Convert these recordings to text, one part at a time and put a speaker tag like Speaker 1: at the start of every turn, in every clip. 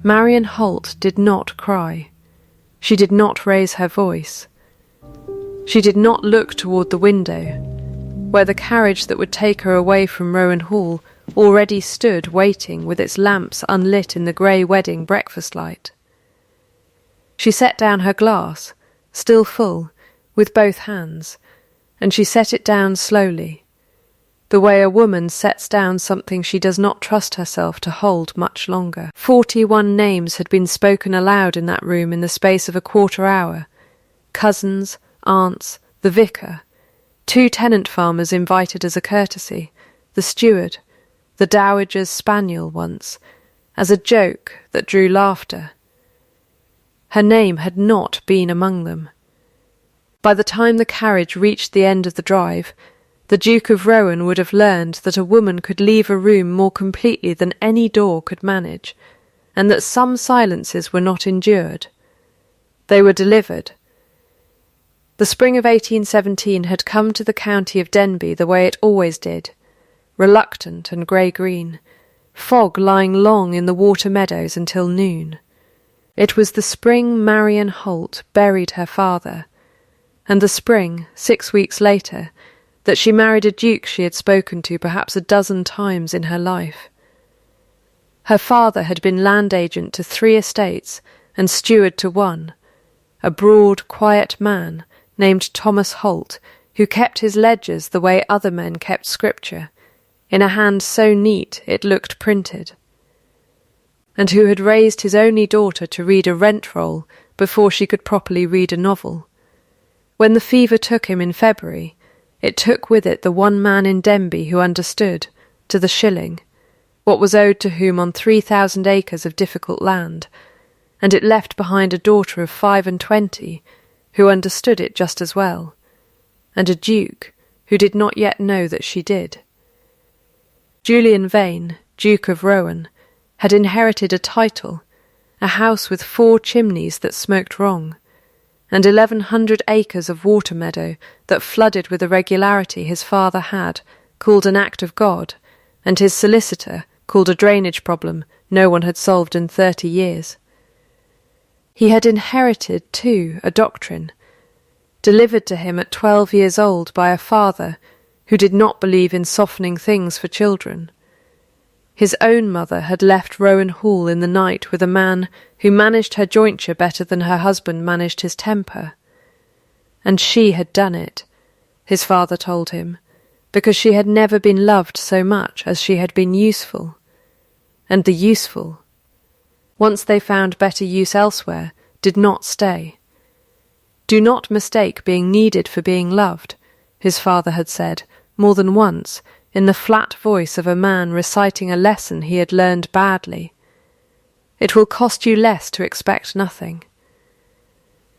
Speaker 1: Marian Holt did not cry. She did not raise her voice. She did not look toward the window, where the carriage that would take her away from Rowan Hall already stood waiting with its lamps unlit in the grey wedding breakfast light. She set down her glass, still full, with both hands, and she set it down slowly, the way a woman sets down something she does not trust herself to hold much longer. 41 names had been spoken aloud in that room in the space of a quarter hour. Cousins, aunts, the vicar, 2 tenant farmers invited as a courtesy, the steward, the dowager's spaniel once, as a joke that drew laughter. Her name had not been among them. By the time the carriage reached the end of the drive, the Duke of Rowan would have learned that a woman could leave a room more completely than any door could manage, and that some silences were not endured. They were delivered. The spring of 1817 had come to the county of Denbigh the way it always did, reluctant and grey-green, fog lying long in the water meadows until noon. It was the spring Marian Holt buried her father, and the spring, 6 weeks later, that she married a duke she had spoken to perhaps a dozen times in her life. Her father had been land agent to 3 estates and steward to 1, a broad, quiet man named Thomas Holt, who kept his ledgers the way other men kept scripture, in a hand so neat it looked printed, and who had raised his only daughter to read a rent roll before she could properly read a novel. When the fever took him in February, it took with it the one man in Denbigh who understood, to the shilling, what was owed to whom on 3,000 acres of difficult land, and it left behind a daughter of 25 who understood it just as well, and a duke who did not yet know that she did. Julian Vane, Duke of Rowan, had inherited a title, a house with 4 chimneys that smoked wrong, and 1,100 acres of water meadow that flooded with a regularity his father had called an act of God, and his solicitor called a drainage problem no one had solved in 30 years. He had inherited, too, a doctrine, delivered to him at 12 years old by a father who did not believe in softening things for children. His own mother had left Rowan Hall in the night with a man who managed her jointure better than her husband managed his temper. And she had done it, his father told him, because she had never been loved so much as she had been useful. And the useful, once they found better use elsewhere, did not stay. Do not mistake being needed for being loved, his father had said, more than once, in the flat voice of a man reciting a lesson he had learned badly. It will cost you less to expect nothing.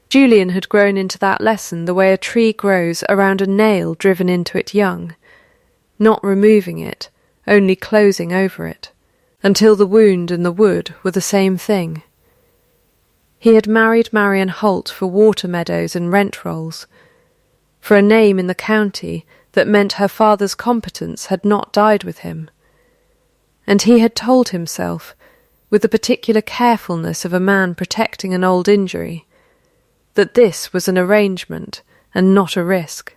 Speaker 1: Julian had grown into that lesson the way a tree grows around a nail driven into it young, not removing it, only closing over it, until the wound and the wood were the same thing. He had married Marian Holt for water meadows and rent rolls, for a name in the county that meant her father's competence had not died with him. And he had told himself, with the particular carefulness of a man protecting an old injury, that this was an arrangement and not a risk.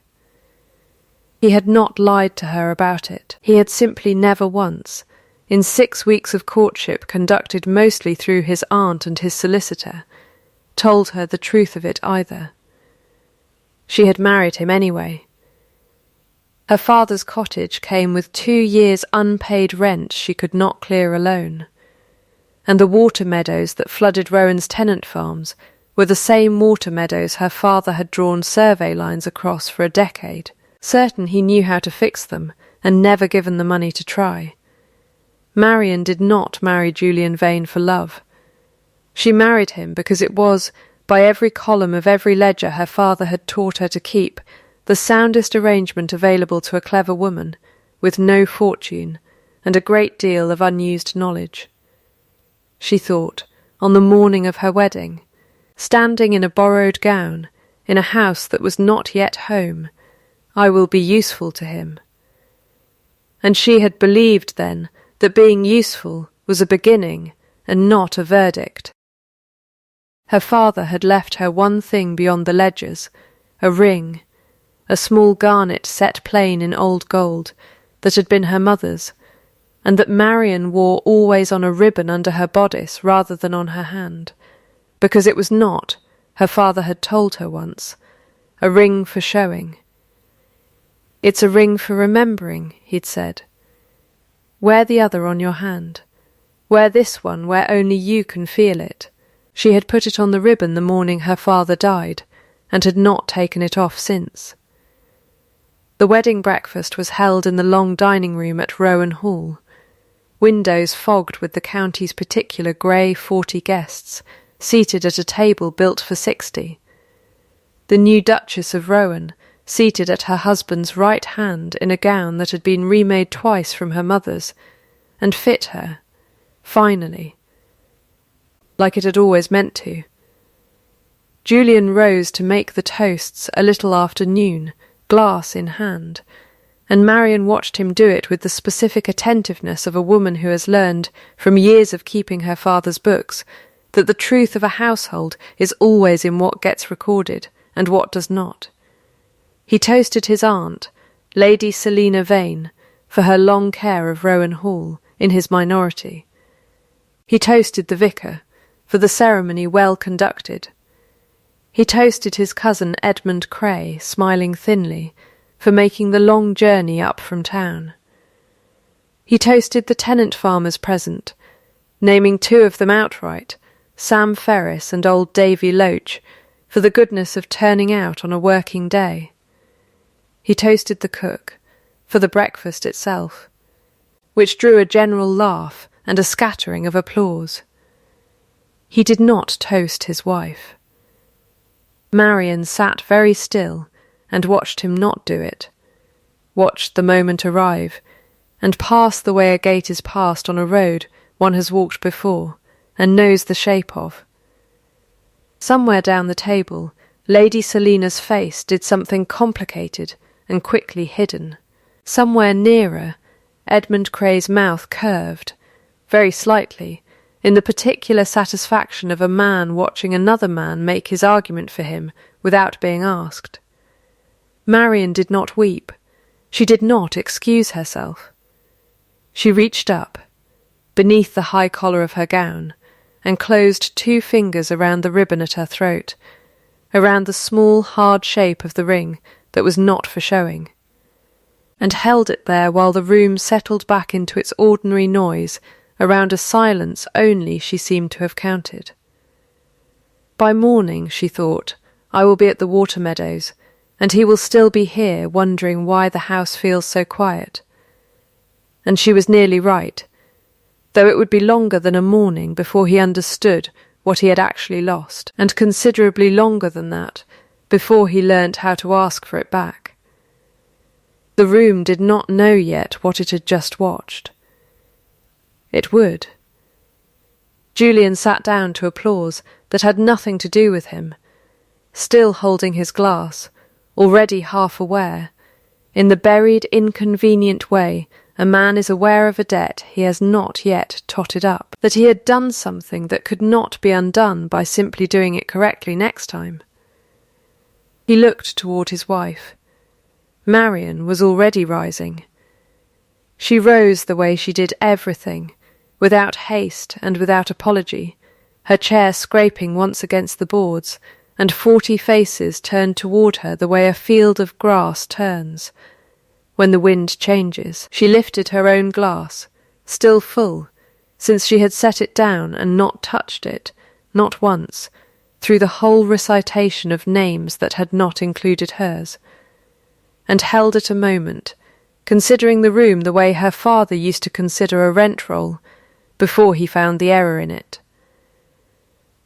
Speaker 1: He had not lied to her about it. He had simply never once, in 6 weeks of courtship conducted mostly through his aunt and his solicitor, told her the truth of it either. She had married him anyway. Her father's cottage came with 2 years' unpaid rent she could not clear alone, and the water meadows that flooded Rowan's tenant farms were the same water meadows her father had drawn survey lines across for a decade, certain he knew how to fix them, and never given the money to try. Marian did not marry Julian Vane for love. She married him because it was, by every column of every ledger her father had taught her to keep, the soundest arrangement available to a clever woman, with no fortune, and a great deal of unused knowledge. She thought, on the morning of her wedding, standing in a borrowed gown, in a house that was not yet home, I will be useful to him. And she had believed then that being useful was a beginning, and not a verdict. Her father had left her one thing beyond the ledgers, a ring, a small garnet set plain in old gold, that had been her mother's, and that Marian wore always on a ribbon under her bodice rather than on her hand, because it was not, her father had told her once, a ring for showing. "It's a ring for remembering," he'd said. "Wear the other on your hand. Wear this one where only you can feel it." She had put it on the ribbon the morning her father died, and had not taken it off since. The wedding breakfast was held in the long dining room at Rowan Hall, windows fogged with the county's particular grey 40 guests, seated at a table built for 60. The new Duchess of Rowan, seated at her husband's right hand in a gown that had been remade twice from her mother's, and fit her, finally, like it had always meant to. Julian rose to make the toasts a little after noon, glass in hand, and Marian watched him do it with the specific attentiveness of a woman who has learned, from years of keeping her father's books, that the truth of a household is always in what gets recorded and what does not. He toasted his aunt, Lady Selina Vane, for her long care of Rowan Hall, in his minority. He toasted the vicar, for the ceremony well conducted. He toasted his cousin Edmund Cray, smiling thinly, for making the long journey up from town. He toasted the tenant farmers present, naming 2 of them outright, Sam Ferris and old Davy Loach, for the goodness of turning out on a working day. He toasted the cook, for the breakfast itself, which drew a general laugh and a scattering of applause. He did not toast his wife. Marian sat very still and watched him not do it, watched the moment arrive, and pass the way a gate is passed on a road one has walked before and knows the shape of. Somewhere down the table, Lady Selina's face did something complicated and quickly hidden. Somewhere nearer, Edmund Cray's mouth curved, very slightly, in the particular satisfaction of a man watching another man make his argument for him without being asked. Marian did not weep. She did not excuse herself. She reached up, beneath the high collar of her gown, and closed 2 fingers around the ribbon at her throat, around the small, hard shape of the ring that was not for showing, and held it there while the room settled back into its ordinary noise around a silence only she seemed to have counted. By morning, she thought, I will be at the water meadows, and he will still be here wondering why the house feels so quiet. And she was nearly right, though it would be longer than a morning before he understood what he had actually lost, and considerably longer than that before he learnt how to ask for it back. The room did not know yet what it had just watched. It would. Julian sat down to applause that had nothing to do with him, still holding his glass, already half aware, in the buried, inconvenient way a man is aware of a debt he has not yet totted up, that he had done something that could not be undone by simply doing it correctly next time. He looked toward his wife. Marian was already rising. She rose the way she did everything, without haste and without apology, her chair scraping once against the boards, and 40 faces turned toward her the way a field of grass turns. When the wind changes, she lifted her own glass, still full, since she had set it down and not touched it, not once, through the whole recitation of names that had not included hers, and held it a moment, considering the room the way her father used to consider a rent roll, before he found the error in it.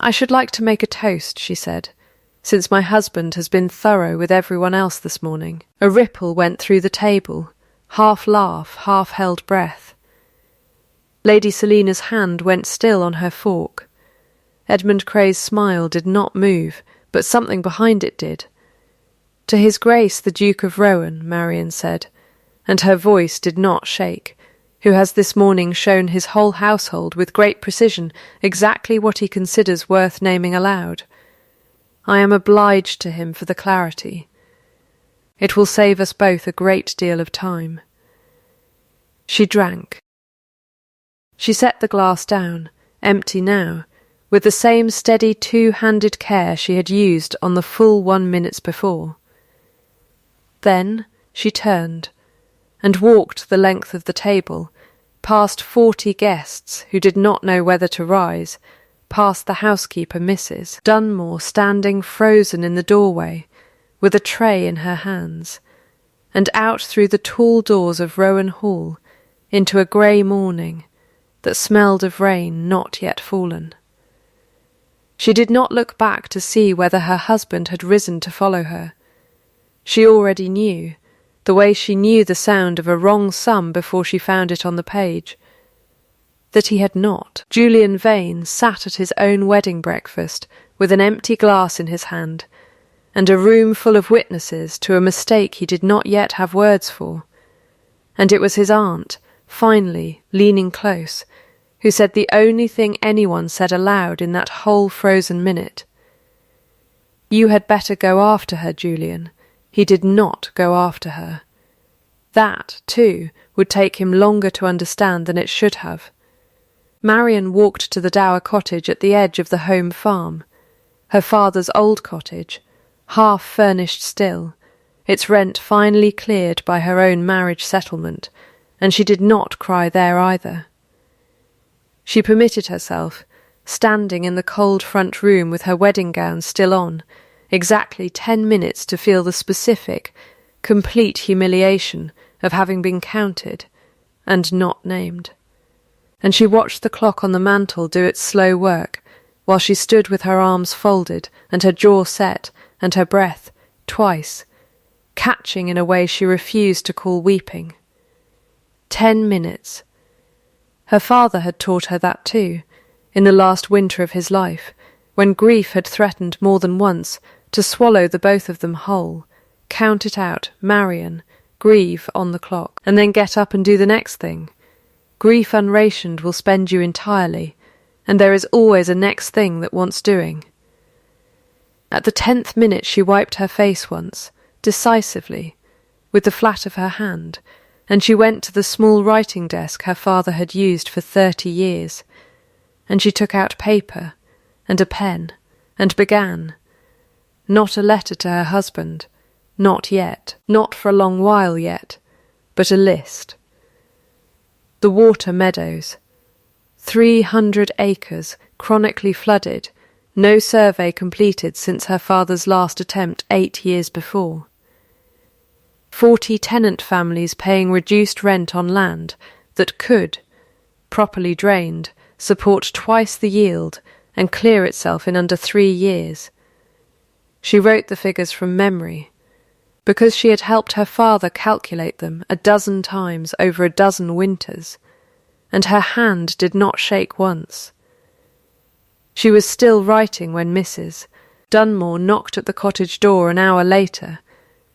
Speaker 1: I should like to make a toast, she said, since my husband has been thorough with everyone else this morning. A ripple went through the table, half laugh, half held breath. Lady Selina's hand went still on her fork. Edmund Cray's smile did not move, but something behind it did. To his Grace the Duke of Rowan, Marian said, and her voice did not shake, who has this morning shown his whole household with great precision exactly what he considers worth naming aloud. I am obliged to him for the clarity. It will save us both a great deal of time." She drank. She set the glass down, empty now, with the same steady two-handed care she had used on the full 1 minute before. Then she turned and walked the length of the table, past 40 guests who did not know whether to rise, past the housekeeper, Mrs. Dunmore, standing frozen in the doorway, with a tray in her hands, and out through the tall doors of Rowan Hall into a grey morning that smelled of rain not yet fallen. She did not look back to see whether her husband had risen to follow her. She already knew, the way she knew the sound of a wrong sum before she found it on the page, that he had not. Julian Vane sat at his own wedding breakfast with an empty glass in his hand, and a room full of witnesses to a mistake he did not yet have words for, and it was his aunt, finally leaning close, who said the only thing anyone said aloud in that whole frozen minute. "You had better go after her, Julian." He did not go after her. That, too, would take him longer to understand than it should have. Marian walked to the dower cottage at the edge of the home farm, her father's old cottage, half furnished still, its rent finally cleared by her own marriage settlement, and she did not cry there either. She permitted herself, standing in the cold front room with her wedding gown still on, exactly 10 minutes to feel the specific, complete humiliation of having been counted and not named. And she watched the clock on the mantel do its slow work, while she stood with her arms folded and her jaw set and her breath, twice, catching in a way she refused to call weeping. 10 minutes. Her father had taught her that too, in the last winter of his life, when grief had threatened more than once to swallow the both of them whole. Count it out, Marian, grieve on the clock, and then get up and do the next thing. Grief unrationed will spend you entirely, and there is always a next thing that wants doing. At the 10th minute she wiped her face once, decisively, with the flat of her hand, and she went to the small writing desk her father had used for 30 years, and she took out paper and a pen, and began. Not a letter to her husband, not yet, not for a long while yet, but a list. The water meadows, 300 acres, chronically flooded, no survey completed since her father's last attempt 8 years before. 40 tenant families paying reduced rent on land that could, properly drained, support twice the yield and clear itself in under 3 years. She wrote the figures from memory, because she had helped her father calculate them a dozen times over a dozen winters, and her hand did not shake once. She was still writing when Mrs. Dunmore knocked at the cottage door an hour later,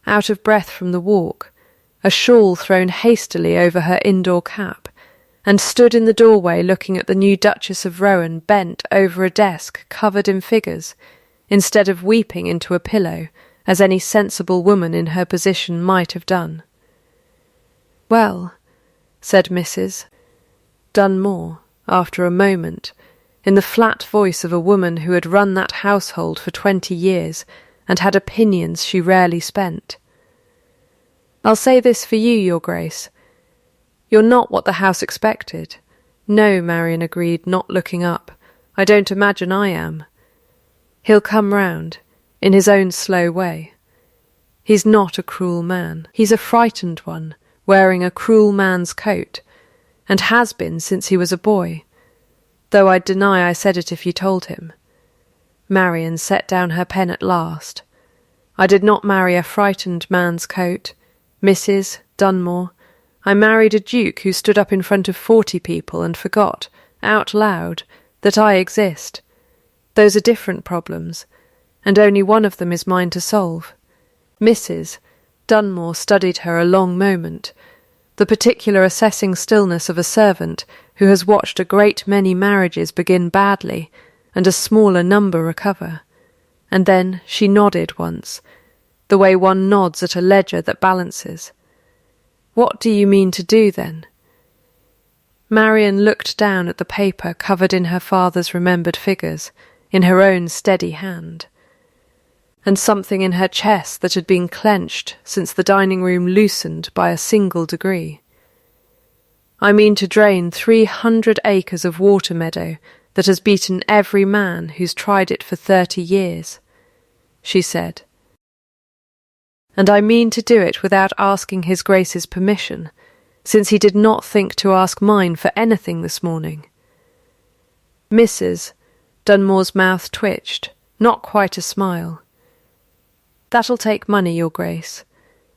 Speaker 1: out of breath from the walk, a shawl thrown hastily over her indoor cap, and stood in the doorway looking at the new Duchess of Rowan bent over a desk covered in figures, instead of weeping into a pillow, as any sensible woman in her position might have done. "Well," said Mrs. Dunmore, after a moment, in the flat voice of a woman who had run that household for 20 years and had opinions she rarely spent. "I'll say this for you, Your Grace. You're not what the house expected." "No," Marian agreed, not looking up. "I don't imagine I am." "He'll come round, in his own slow way. He's not a cruel man. He's a frightened one, wearing a cruel man's coat, and has been since he was a boy, though I'd deny I said it if you told him." Marian set down her pen at last. "I did not marry a frightened man's coat, Mrs. Dunmore. I married a duke who stood up in front of 40 people and forgot, out loud, that I exist. Those are different problems, and only one of them is mine to solve." Mrs. Dunmore studied her a long moment, the particular assessing stillness of a servant who has watched a great many marriages begin badly and a smaller number recover. And then she nodded once, the way one nods at a ledger that balances. "What do you mean to do, then?" Marian looked down at the paper covered in her father's remembered figures, in her own steady hand, and something in her chest that had been clenched since the dining room loosened by a single degree. "I mean to drain 300 acres of water meadow that has beaten every man who's tried it for 30 years, she said. "And I mean to do it without asking His Grace's permission, since he did not think to ask mine for anything this morning." Mrs. Dunmore's mouth twitched, not quite a smile. "That'll take money, Your Grace.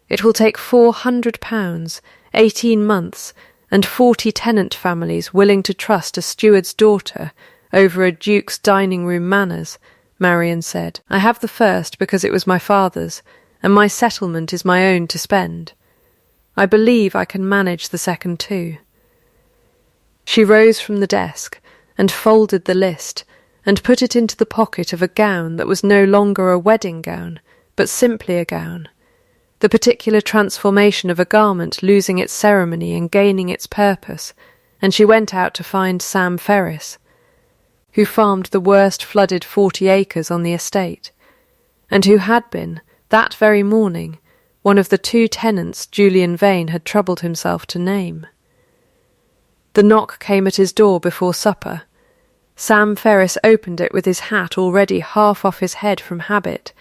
Speaker 1: It will take £400, 18 months, and 40 tenant families willing to trust a steward's daughter over a duke's dining-room manners," Marian said. "I have the first because it was my father's, and my settlement is my own to spend. I believe I can manage the second too." She rose from the desk and folded the list and put it into the pocket of a gown that was no longer a wedding gown, but simply a gown, the particular transformation of a garment losing its ceremony and gaining its purpose, and she went out to find Sam Ferris, who farmed the worst flooded 40 acres on the estate, and who had been, that very morning, one of the 2 tenants Julian Vane had troubled himself to name. The knock came at his door before supper. Sam Ferris opened it with his hat already half off his head from habit,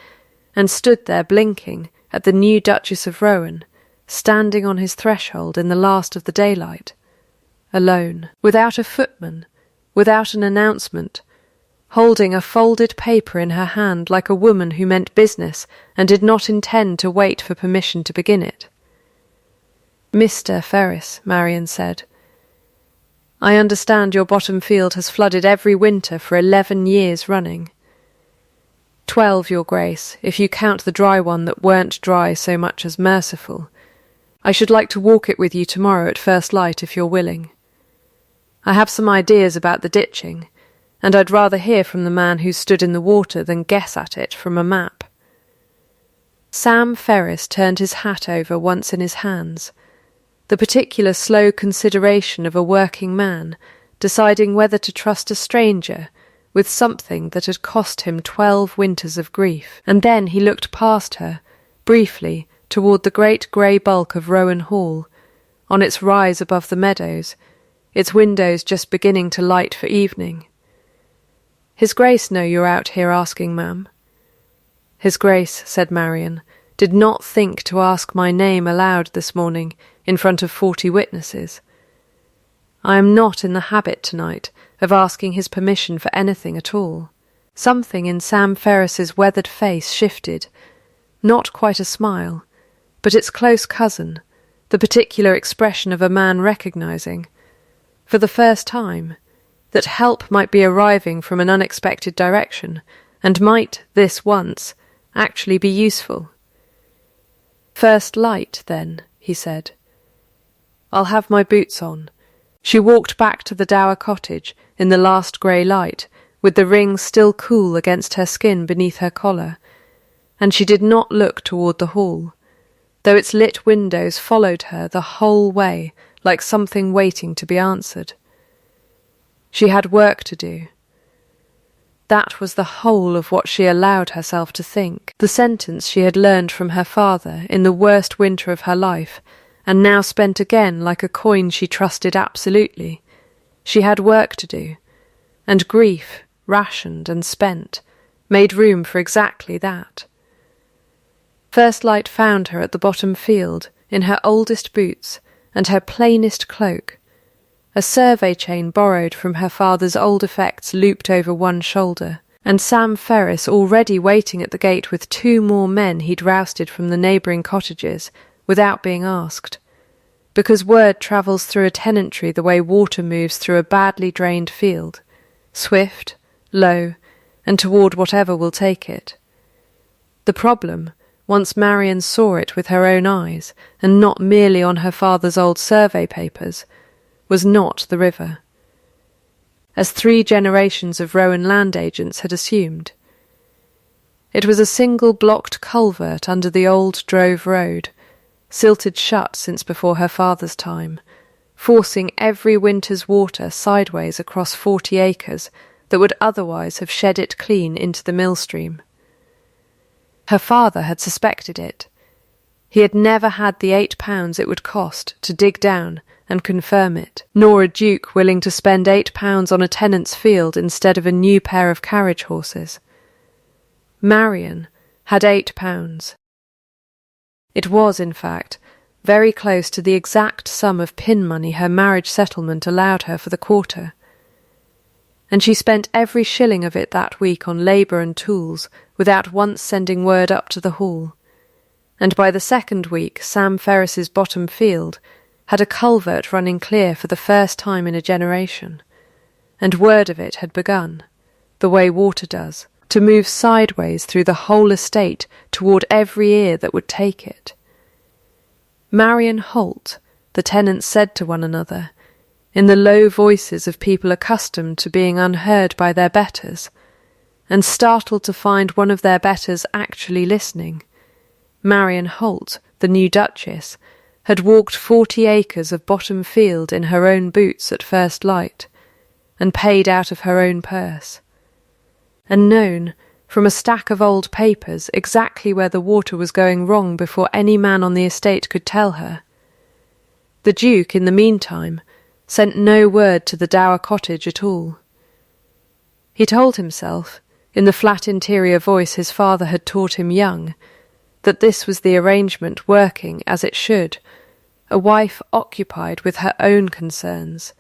Speaker 1: and stood there blinking at the new Duchess of Rowan, standing on his threshold in the last of the daylight, alone, without a footman, without an announcement, holding a folded paper in her hand like a woman who meant business and did not intend to wait for permission to begin it. "Mr. Ferris," Marian said, "I understand your bottom field has flooded every winter for 11 years running. 12, Your Grace, if you count the dry one that weren't dry so much as merciful. I should like to walk it with you tomorrow at first light if you're willing. I have some ideas about the ditching, and I'd rather hear from the man who stood in the water than guess at it from a map." Sam Ferris turned his hat over once in his hands, the particular slow consideration of a working man deciding whether to trust a stranger with something that had cost him 12 winters of grief, and then he looked past her, briefly, toward the great grey bulk of Rowan Hall, on its rise above the meadows, its windows just beginning to light for evening. "His Grace know you're out here asking, ma'am?" "His Grace," said Marian, "did not think to ask my name aloud this morning in front of 40 witnesses. I am not in the habit tonight of asking his permission for anything at all." Something in Sam Ferris's weathered face shifted, not quite a smile, but its close cousin, the particular expression of a man recognizing, for the first time, that help might be arriving from an unexpected direction, and might, this once, actually be useful. "First light, then," he said. "I'll have my boots on." She walked back to the dower cottage in the last grey light, with the ring still cool against her skin beneath her collar, and she did not look toward the hall, though its lit windows followed her the whole way like something waiting to be answered. She had work to do. That was the whole of what she allowed herself to think, the sentence she had learned from her father in the worst winter of her life, and now spent again like a coin she trusted absolutely. She had work to do, and grief, rationed and spent, made room for exactly that. First light found her at the bottom field, in her oldest boots and her plainest cloak, a survey chain borrowed from her father's old effects looped over one shoulder, and Sam Ferris already waiting at the gate with 2 more men he'd rousted from the neighbouring cottages, without being asked, because word travels through a tenantry the way water moves through a badly drained field, swift, low, and toward whatever will take it. The problem once Marian saw it with her own eyes, and not merely on her father's old survey papers, was not the river, as 3 generations of Rowan land agents had assumed. It was a single blocked culvert under the old drove road, silted shut since before her father's time, forcing every winter's water sideways across 40 acres that would otherwise have shed it clean into the millstream. Her father had suspected it. He had never had the £8 it would cost to dig down and confirm it, nor a duke willing to spend £8 on a tenant's field instead of a new pair of carriage horses. Marian had £8. It was, in fact, very close to the exact sum of pin money her marriage settlement allowed her for the quarter, and she spent every shilling of it that week on labour and tools without once sending word up to the hall, and by the second week Sam Ferris's bottom field had a culvert running clear for the first time in a generation, and word of it had begun, the way water does, to move sideways through the whole estate toward every ear that would take it. Marian Holt, the tenants said to one another, in the low voices of people accustomed to being unheard by their betters, and startled to find one of their betters actually listening. Marian Holt, the new Duchess, had walked 40 acres of bottom field in her own boots at first light, and paid out of her own purse, and known, from a stack of old papers, exactly where the water was going wrong before any man on the estate could tell her. The Duke, in the meantime, sent no word to the dower cottage at all. He told himself, in the flat interior voice his father had taught him young, that this was the arrangement working as it should, a wife occupied with her own concerns,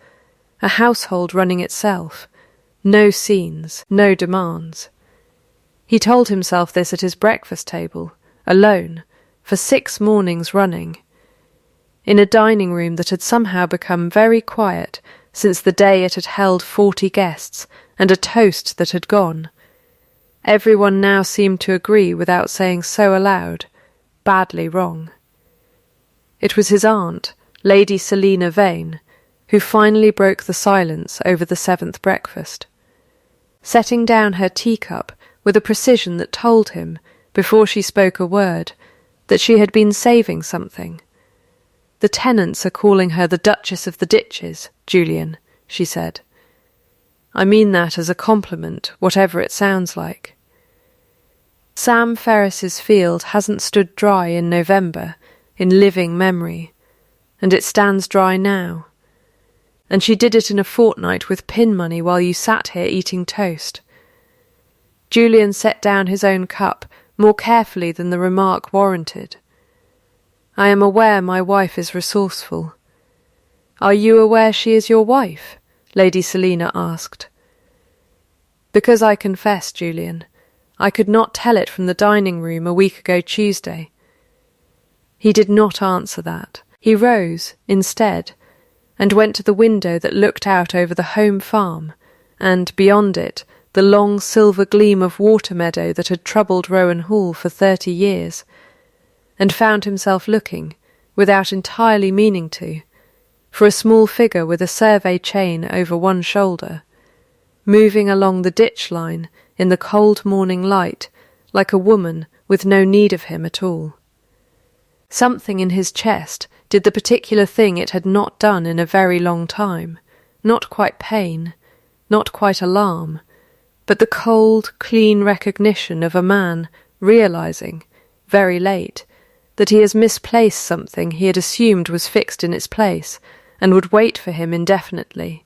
Speaker 1: a household running itself, no scenes, no demands. He told himself this at his breakfast table, alone, for 6 mornings running, in a dining room that had somehow become very quiet since the day it had held 40 guests and a toast that had gone. Everyone now seemed to agree without saying so aloud, badly wrong. It was his aunt, Lady Selina Vane, who finally broke the silence over the 7th breakfast, setting down her teacup with a precision that told him, before she spoke a word, that she had been saving something. "The tenants are calling her the Duchess of the Ditches, Julian," she said. "I mean that as a compliment, whatever it sounds like. Sam Ferris's field hasn't stood dry in November, in living memory, and it stands dry now. And she did it in a fortnight with pin money while you sat here eating toast." Julian set down his own cup more carefully than the remark warranted. "I am aware my wife is resourceful." "Are you aware she is your wife?" Lady Selina asked. "Because I confess, Julian, I could not tell it from the dining room a week ago Tuesday." He did not answer that. He rose, instead, and went to the window that looked out over the home farm, and, beyond it, the long silver gleam of water meadow that had troubled Rowan Hall for 30 years, and found himself looking, without entirely meaning to, for a small figure with a survey chain over one shoulder, moving along the ditch line in the cold morning light like a woman with no need of him at all. Something in his chest did the particular thing it had not done in a very long time, not quite pain, not quite alarm, but the cold, clean recognition of a man realizing, very late, that he has misplaced something he had assumed was fixed in its place and would wait for him indefinitely.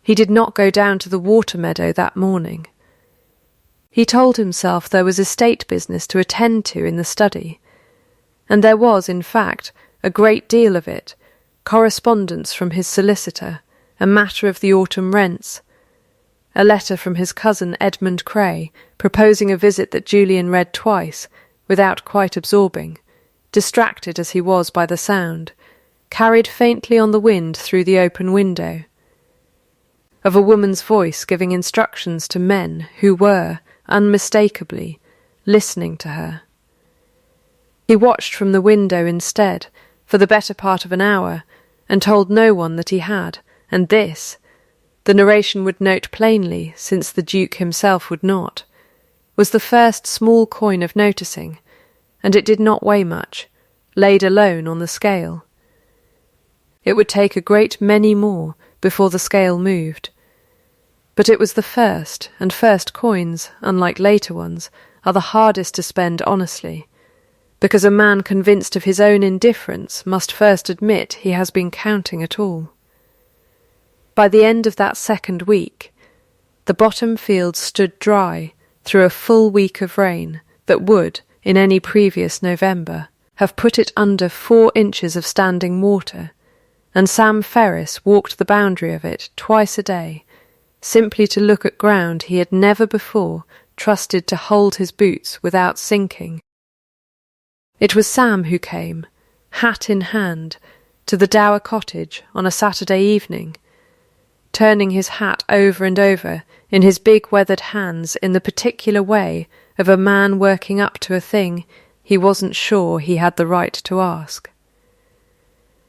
Speaker 1: He did not go down to the water meadow that morning. He told himself there was estate business to attend to in the study, and there was, in fact, a great deal of it, correspondence from his solicitor, a matter of the autumn rents, a letter from his cousin Edmund Cray proposing a visit that Julian read twice, without quite absorbing, distracted as he was by the sound, carried faintly on the wind through the open window, of a woman's voice giving instructions to men who were, unmistakably, listening to her. He watched from the window instead, for the better part of an hour, and told no one that he had, and this, the narration would note plainly, since the Duke himself would not, was the first small coin of noticing, and it did not weigh much, laid alone on the scale. It would take a great many more before the scale moved. But it was the first, and first coins, unlike later ones, are the hardest to spend honestly, because a man convinced of his own indifference must first admit he has been counting at all. By the end of that second week, the bottom fields stood dry through a full week of rain that would, in any previous November, have put it under 4 inches of standing water, and Sam Ferris walked the boundary of it twice a day, simply to look at ground he had never before trusted to hold his boots without sinking. It was Sam who came, hat in hand, to the Dower cottage on a Saturday evening, turning his hat over and over in his big weathered hands in the particular way of a man working up to a thing he wasn't sure he had the right to ask.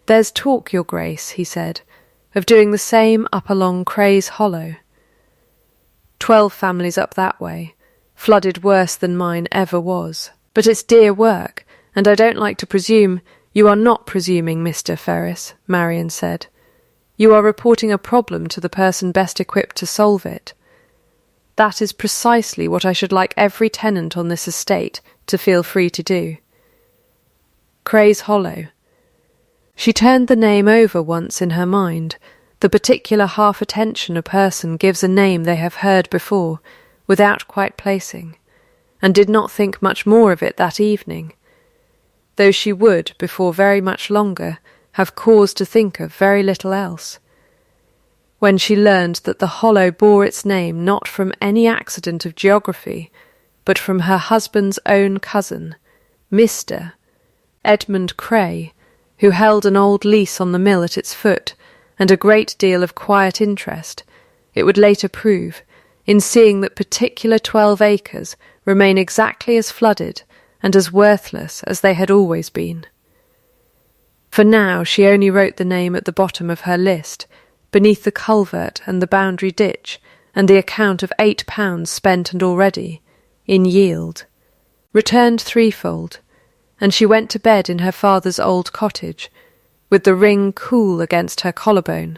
Speaker 1: "There's talk, Your Grace," he said, "of doing the same up along Cray's Hollow. 12 families up that way, flooded worse than mine ever was. But it's dear work, and I don't like to presume—" "You are not presuming, Mr. Ferris," Marian said. "You are reporting a problem to the person best equipped to solve it. That is precisely what I should like every tenant on this estate to feel free to do. Cray's Hollow." She turned the name over once in her mind, the particular half-attention a person gives a name they have heard before, without quite placing, and did not think much more of it that evening, though she would, before very much longer, have cause to think of very little else. When she learned that the hollow bore its name not from any accident of geography, but from her husband's own cousin, Mr. Edmund Cray, who held an old lease on the mill at its foot, and a great deal of quiet interest, it would later prove, in seeing that particular 12 acres remain exactly as flooded and as worthless as they had always been. For now she only wrote the name at the bottom of her list, beneath the culvert and the boundary ditch, and the account of £8 spent and already, in yield, returned threefold, and she went to bed in her father's old cottage, with the ring cool against her collarbone,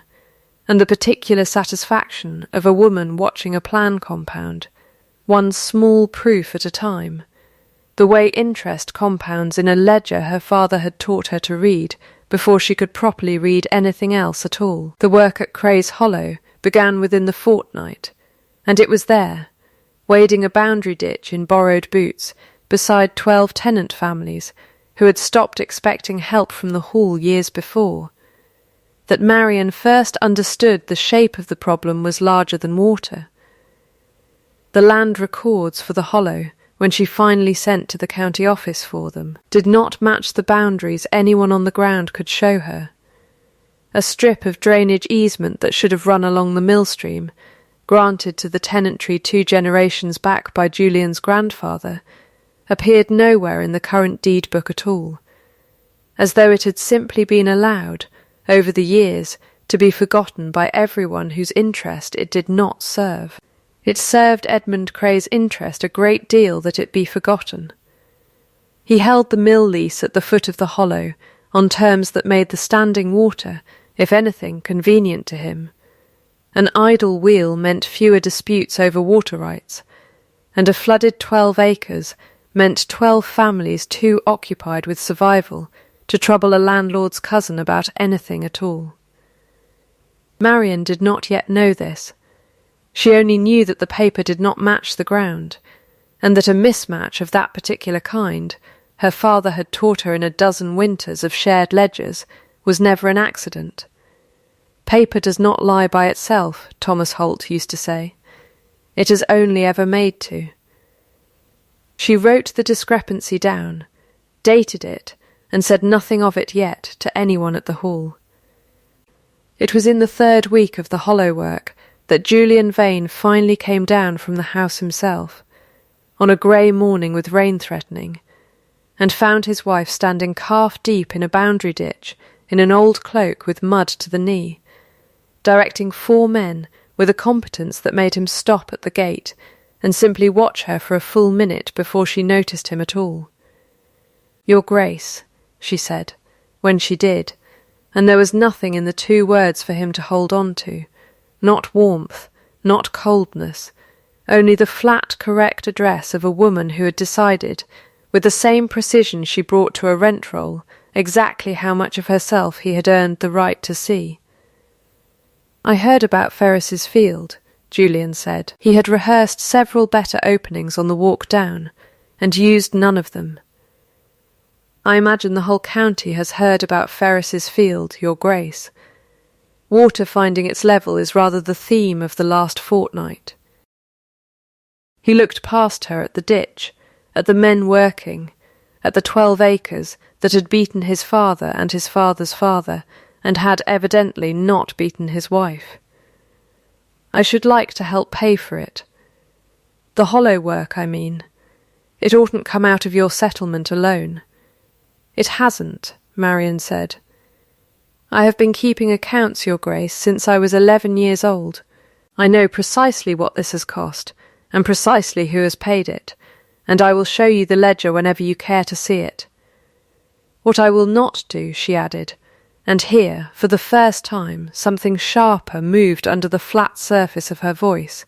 Speaker 1: and the particular satisfaction of a woman watching a plan compound, one small proof at a time, the way interest compounds in a ledger her father had taught her to read before she could properly read anything else at all. The work at Cray's Hollow began within the fortnight, and it was there, wading a boundary ditch in borrowed boots, beside 12 tenant families who had stopped expecting help from the Hall years before, that Marian first understood the shape of the problem was larger than water. The land records for the hollow, when she finally sent to the county office for them, did not match the boundaries anyone on the ground could show her. A strip of drainage easement that should have run along the mill stream, granted to the tenantry 2 generations back by Julian's grandfather, appeared nowhere in the current deed book at all, as though it had simply been allowed, over the years, to be forgotten by everyone whose interest it did not serve. It served Edmund Cray's interest a great deal that it be forgotten. He held the mill lease at the foot of the hollow on terms that made the standing water, if anything, convenient to him. An idle wheel meant fewer disputes over water rights, and a flooded 12 acres meant 12 families too occupied with survival to trouble a landlord's cousin about anything at all. Marian did not yet know this. She only knew that the paper did not match the ground, and that a mismatch of that particular kind, her father had taught her in a dozen winters of shared ledgers, was never an accident. Paper does not lie by itself, Thomas Holt used to say. It is only ever made to. She wrote the discrepancy down, dated it, and said nothing of it yet to anyone at the Hall. It was in the 3rd week of the hollow work that Julian Vane finally came down from the house himself, on a grey morning with rain threatening, and found his wife standing calf-deep in a boundary ditch in an old cloak with mud to the knee, directing 4 men with a competence that made him stop at the gate and simply watch her for a full minute before she noticed him at all. "Your Grace," she said, when she did, and there was nothing in the 2 words for him to hold on to, not warmth, not coldness, only the flat, correct address of a woman who had decided, with the same precision she brought to a rent roll, exactly how much of herself he had earned the right to see. "I heard about Ferris's Field," Julian said. "He had rehearsed several better openings on the walk down, and used none of them. I imagine the whole county has heard about Ferris's Field, Your Grace. Water finding its level is rather the theme of the last fortnight." He looked past her at the ditch, at the men working, at the 12 acres that had beaten his father and his father's father, and had evidently not beaten his wife. "I should like to help pay for it. The hollow work, I mean. It oughtn't come out of your settlement alone." "It hasn't," Marian said. "I have been keeping accounts, Your Grace, since I was 11 years old. I know precisely what this has cost, and precisely who has paid it, and I will show you the ledger whenever you care to see it. What I will not do," she added, and here, for the first time, something sharper moved under the flat surface of her voice,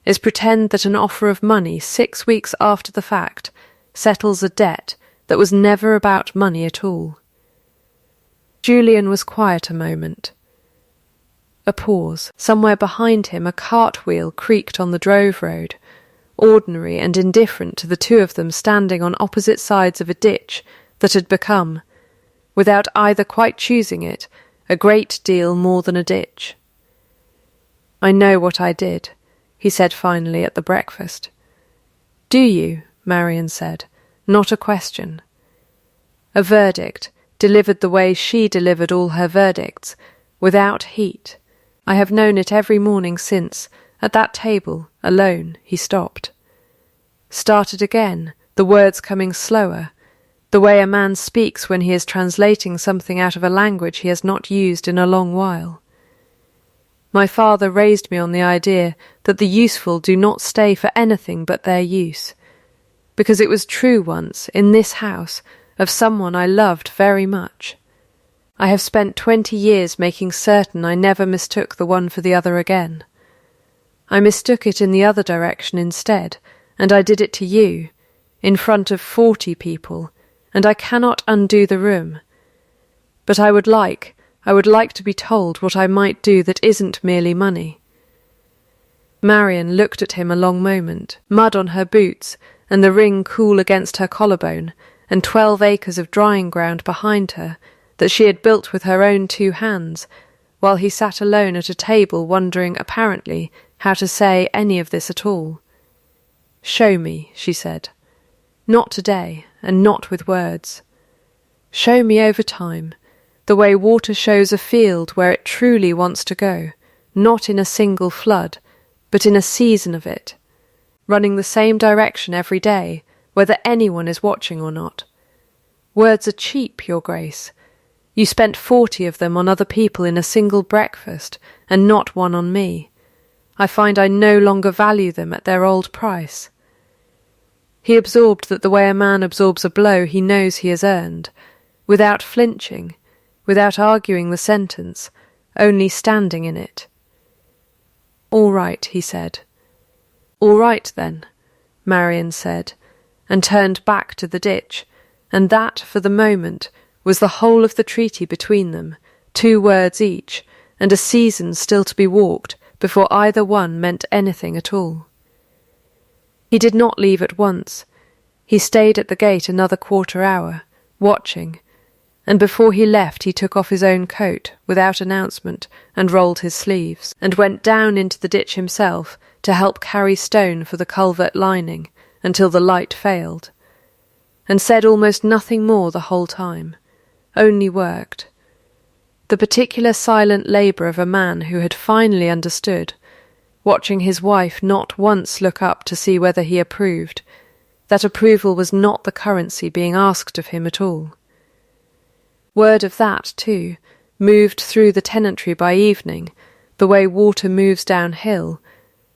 Speaker 1: "is pretend that an offer of money 6 weeks after the fact settles a debt that was never about money at all." Julian was quiet a moment. A pause. Somewhere behind him a cartwheel creaked on the drove road, ordinary and indifferent to the 2 of them standing on opposite sides of a ditch that had become, without either quite choosing it, a great deal more than a ditch. "I know what I did," he said finally at the breakfast. "Do you?" Marian said, not a question. A verdict, delivered the way she delivered all her verdicts, without heat. "I have known it every morning since, at that table, alone." He stopped. Started again, the words coming slower, the way a man speaks when he is translating something out of a language he has not used in a long while. "My father raised me on the idea that the useful do not stay for anything but their use, because it was true once, in this house, of someone I loved very much. I have spent 20 years making certain I never mistook the one for the other again. I mistook it in the other direction instead, and I did it to you, in front of 40 people, and I cannot undo the room. But I would like to be told what I might do that isn't merely money." Marian looked at him a long moment, mud on her boots, and the ring cool against her collarbone, and 12 acres of drying ground behind her, that she had built with her own 2 hands, while he sat alone at a table wondering, apparently, how to say any of this at all. "Show me," she said. "Not today, and not with words. Show me over time, the way water shows a field where it truly wants to go, not in a single flood, but in a season of it, running the same direction every day, whether anyone is watching or not. Words are cheap, Your Grace. You spent 40 of them on other people in a single breakfast, and not one on me. I find I no longer value them at their old price." He absorbed that the way a man absorbs a blow he knows he has earned, without flinching, without arguing the sentence, only standing in it. "All right," he said. "All right, then," Marian said, and turned back to the ditch, and that, for the moment, was the whole of the treaty between them, 2 words each, and a season still to be walked before either one meant anything at all. He did not leave at once. He stayed at the gate another quarter-hour, watching, and before he left he took off his own coat, without announcement, and rolled his sleeves, and went down into the ditch himself to help carry stone for the culvert lining until the light failed, and said almost nothing more the whole time, only worked. The particular silent labour of a man who had finally understood, watching his wife not once look up to see whether he approved, that approval was not the currency being asked of him at all. Word of that, too, moved through the tenantry by evening, the way water moves downhill.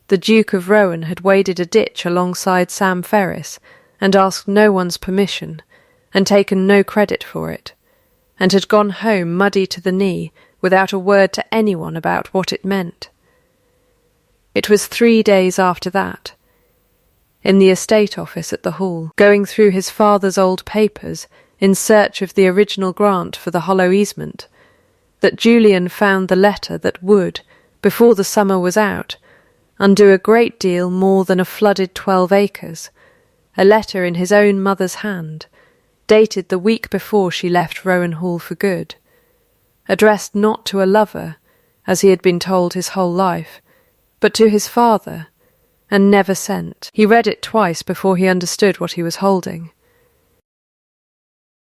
Speaker 1: The Duke of Rowan had waded a ditch alongside Sam Ferris and asked no one's permission and taken no credit for it, and had gone home muddy to the knee without a word to anyone about what it meant. It was 3 days after that, in the estate office at the Hall, going through his father's old papers in search of the original grant for the hollow easement, that Julian found the letter that would, before the summer was out, undo a great deal more than a flooded 12 acres, a letter in his own mother's hand, dated the week before she left Rowan Hall for good, addressed not to a lover, as he had been told his whole life, but to his father, and never sent. He read it twice before he understood what he was holding.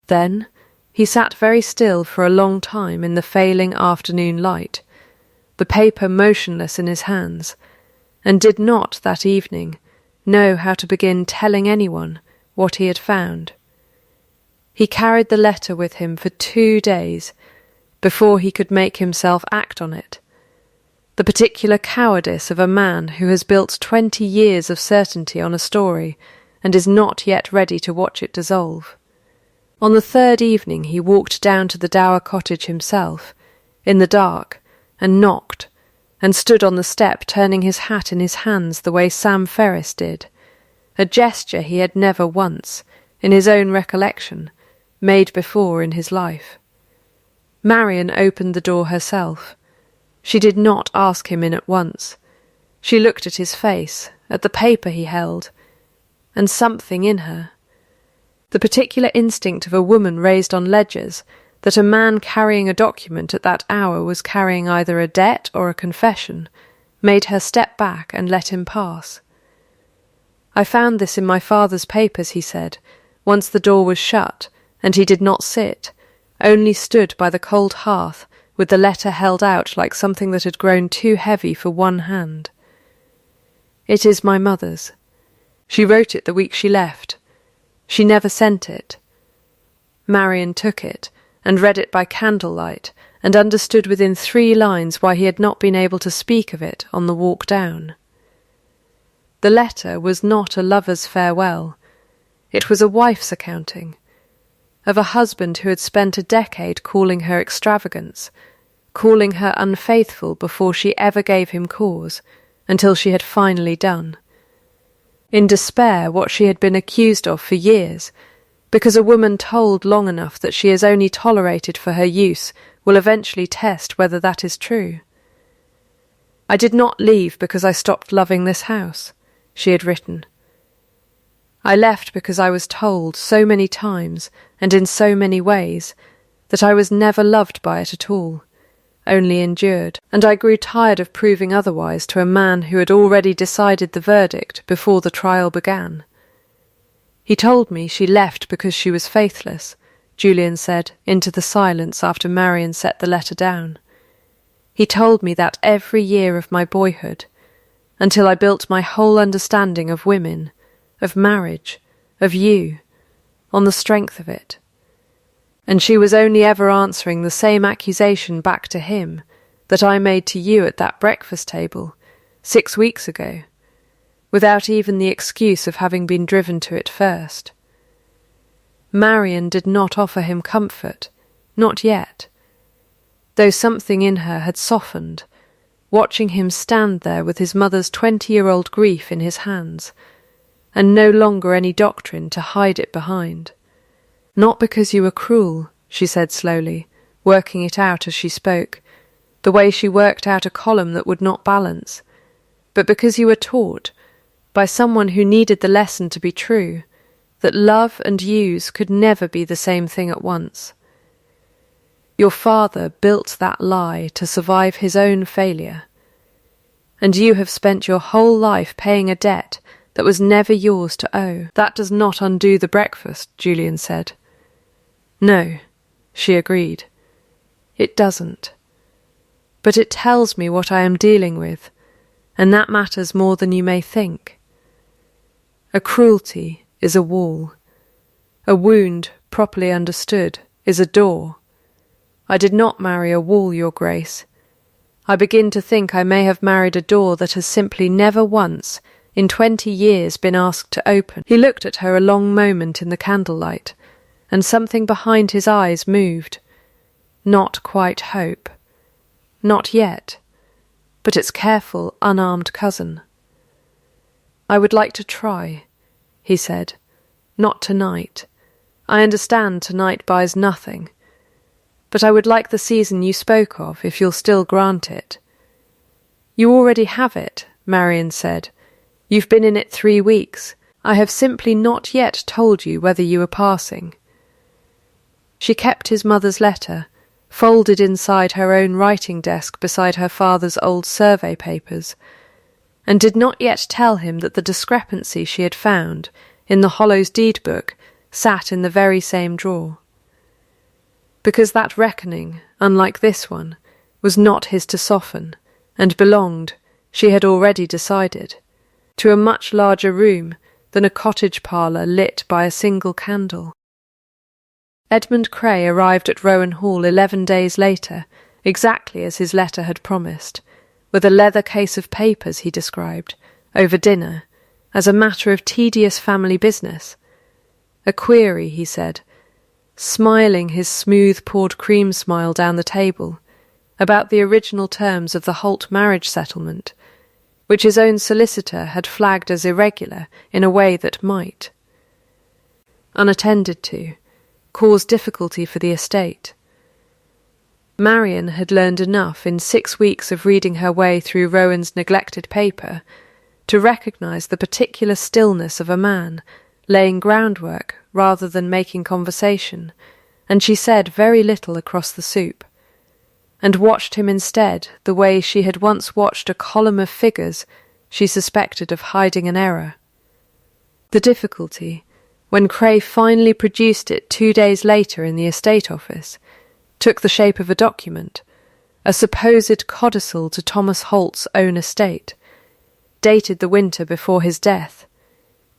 Speaker 1: Then he sat very still for a long time in the failing afternoon light, the paper motionless in his hands, and did not, that evening, know how to begin telling anyone what he had found. He carried the letter with him for 2 days before he could make himself act on it, the particular cowardice of a man who has built 20 years of certainty on a story and is not yet ready to watch it dissolve. On the 3rd evening he walked down to the Dower cottage himself, in the dark, and knocked, and stood on the step turning his hat in his hands the way Sam Ferris did, a gesture he had never once, in his own recollection, made before in his life. Marian opened the door herself. She did not ask him in at once. She looked at his face, at the paper he held, and something in her, the particular instinct of a woman raised on ledgers, that a man carrying a document at that hour was carrying either a debt or a confession, made her step back and let him pass. "I found this in my father's papers," he said, once the door was shut, and he did not sit, only stood by the cold hearth with the letter held out like something that had grown too heavy for one hand. "It is my mother's. She wrote it the week she left. She never sent it." Marian took it and read it by candlelight and understood within 3 lines why he had not been able to speak of it on the walk down. The letter was not a lover's farewell. It was a wife's accounting, of a husband who had spent a decade calling her extravagance, calling her unfaithful before she ever gave him cause, until she had finally done. In despair, what she had been accused of for years, because a woman told long enough that she is only tolerated for her use will eventually test whether that is true. "I did not leave because I stopped loving this house," she had written. "I left because I was told so many times and in so many ways that I was never loved by it at all, only endured, and I grew tired of proving otherwise to a man who had already decided the verdict before the trial began. He told me she left because she was faithless," Julian said into the silence after Marian set the letter down. "He told me that every year of my boyhood, until I built my whole understanding of women, of marriage, of you, on the strength of it. And she was only ever answering the same accusation back to him that I made to you at that breakfast table 6 weeks ago, without even the excuse of having been driven to it first." Marian did not offer him comfort, not yet, though something in her had softened, watching him stand there with his mother's 20-year-old grief in his hands, and no longer any doctrine to hide it behind. "Not because you were cruel," she said slowly, working it out as she spoke, the way she worked out a column that would not balance, "but because you were taught, by someone who needed the lesson to be true, that love and use could never be the same thing at once. Your father built that lie to survive his own failure, and you have spent your whole life paying a debt that was never yours to owe." "That does not undo the breakfast," Julian said. "No," she agreed. "It doesn't. But it tells me what I am dealing with, and that matters more than you may think. A cruelty is a wall. A wound, properly understood, is a door. I did not marry a wall, Your Grace. I begin to think I may have married a door that has simply never once, in 20 years, been asked to open." He looked at her a long moment in the candlelight, and something behind his eyes moved. Not quite hope. Not yet, but its careful, unarmed cousin. "I would like to try," he said. "Not tonight. I understand tonight buys nothing. But I would like the season you spoke of, if you'll still grant it." "You already have it," Marian said. "You've been in it 3 weeks. I have simply not yet told you whether you are passing." She kept his mother's letter, folded inside her own writing desk beside her father's old survey papers, and did not yet tell him that the discrepancy she had found in the Hollows deed book sat in the very same drawer. Because that reckoning, unlike this one, was not his to soften, and belonged, she had already decided, to a much larger room than a cottage parlour lit by a single candle. Edmund Cray arrived at Rowan Hall 11 days later, exactly as his letter had promised, with a leather case of papers he described, over dinner, as a matter of tedious family business. A query, he said, smiling his smooth-poured cream smile down the table, about the original terms of the Holt marriage settlement, which his own solicitor had flagged as irregular in a way that might, unattended to, cause difficulty for the estate. Marian had learned enough in 6 weeks of reading her way through Rowan's neglected paper to recognise the particular stillness of a man laying groundwork rather than making conversation, and she said very little across the soup, and watched him instead the way she had once watched a column of figures she suspected of hiding an error. The difficulty, when Cray finally produced it 2 days later in the estate office, took the shape of a document, a supposed codicil to Thomas Holt's own estate, dated the winter before his death,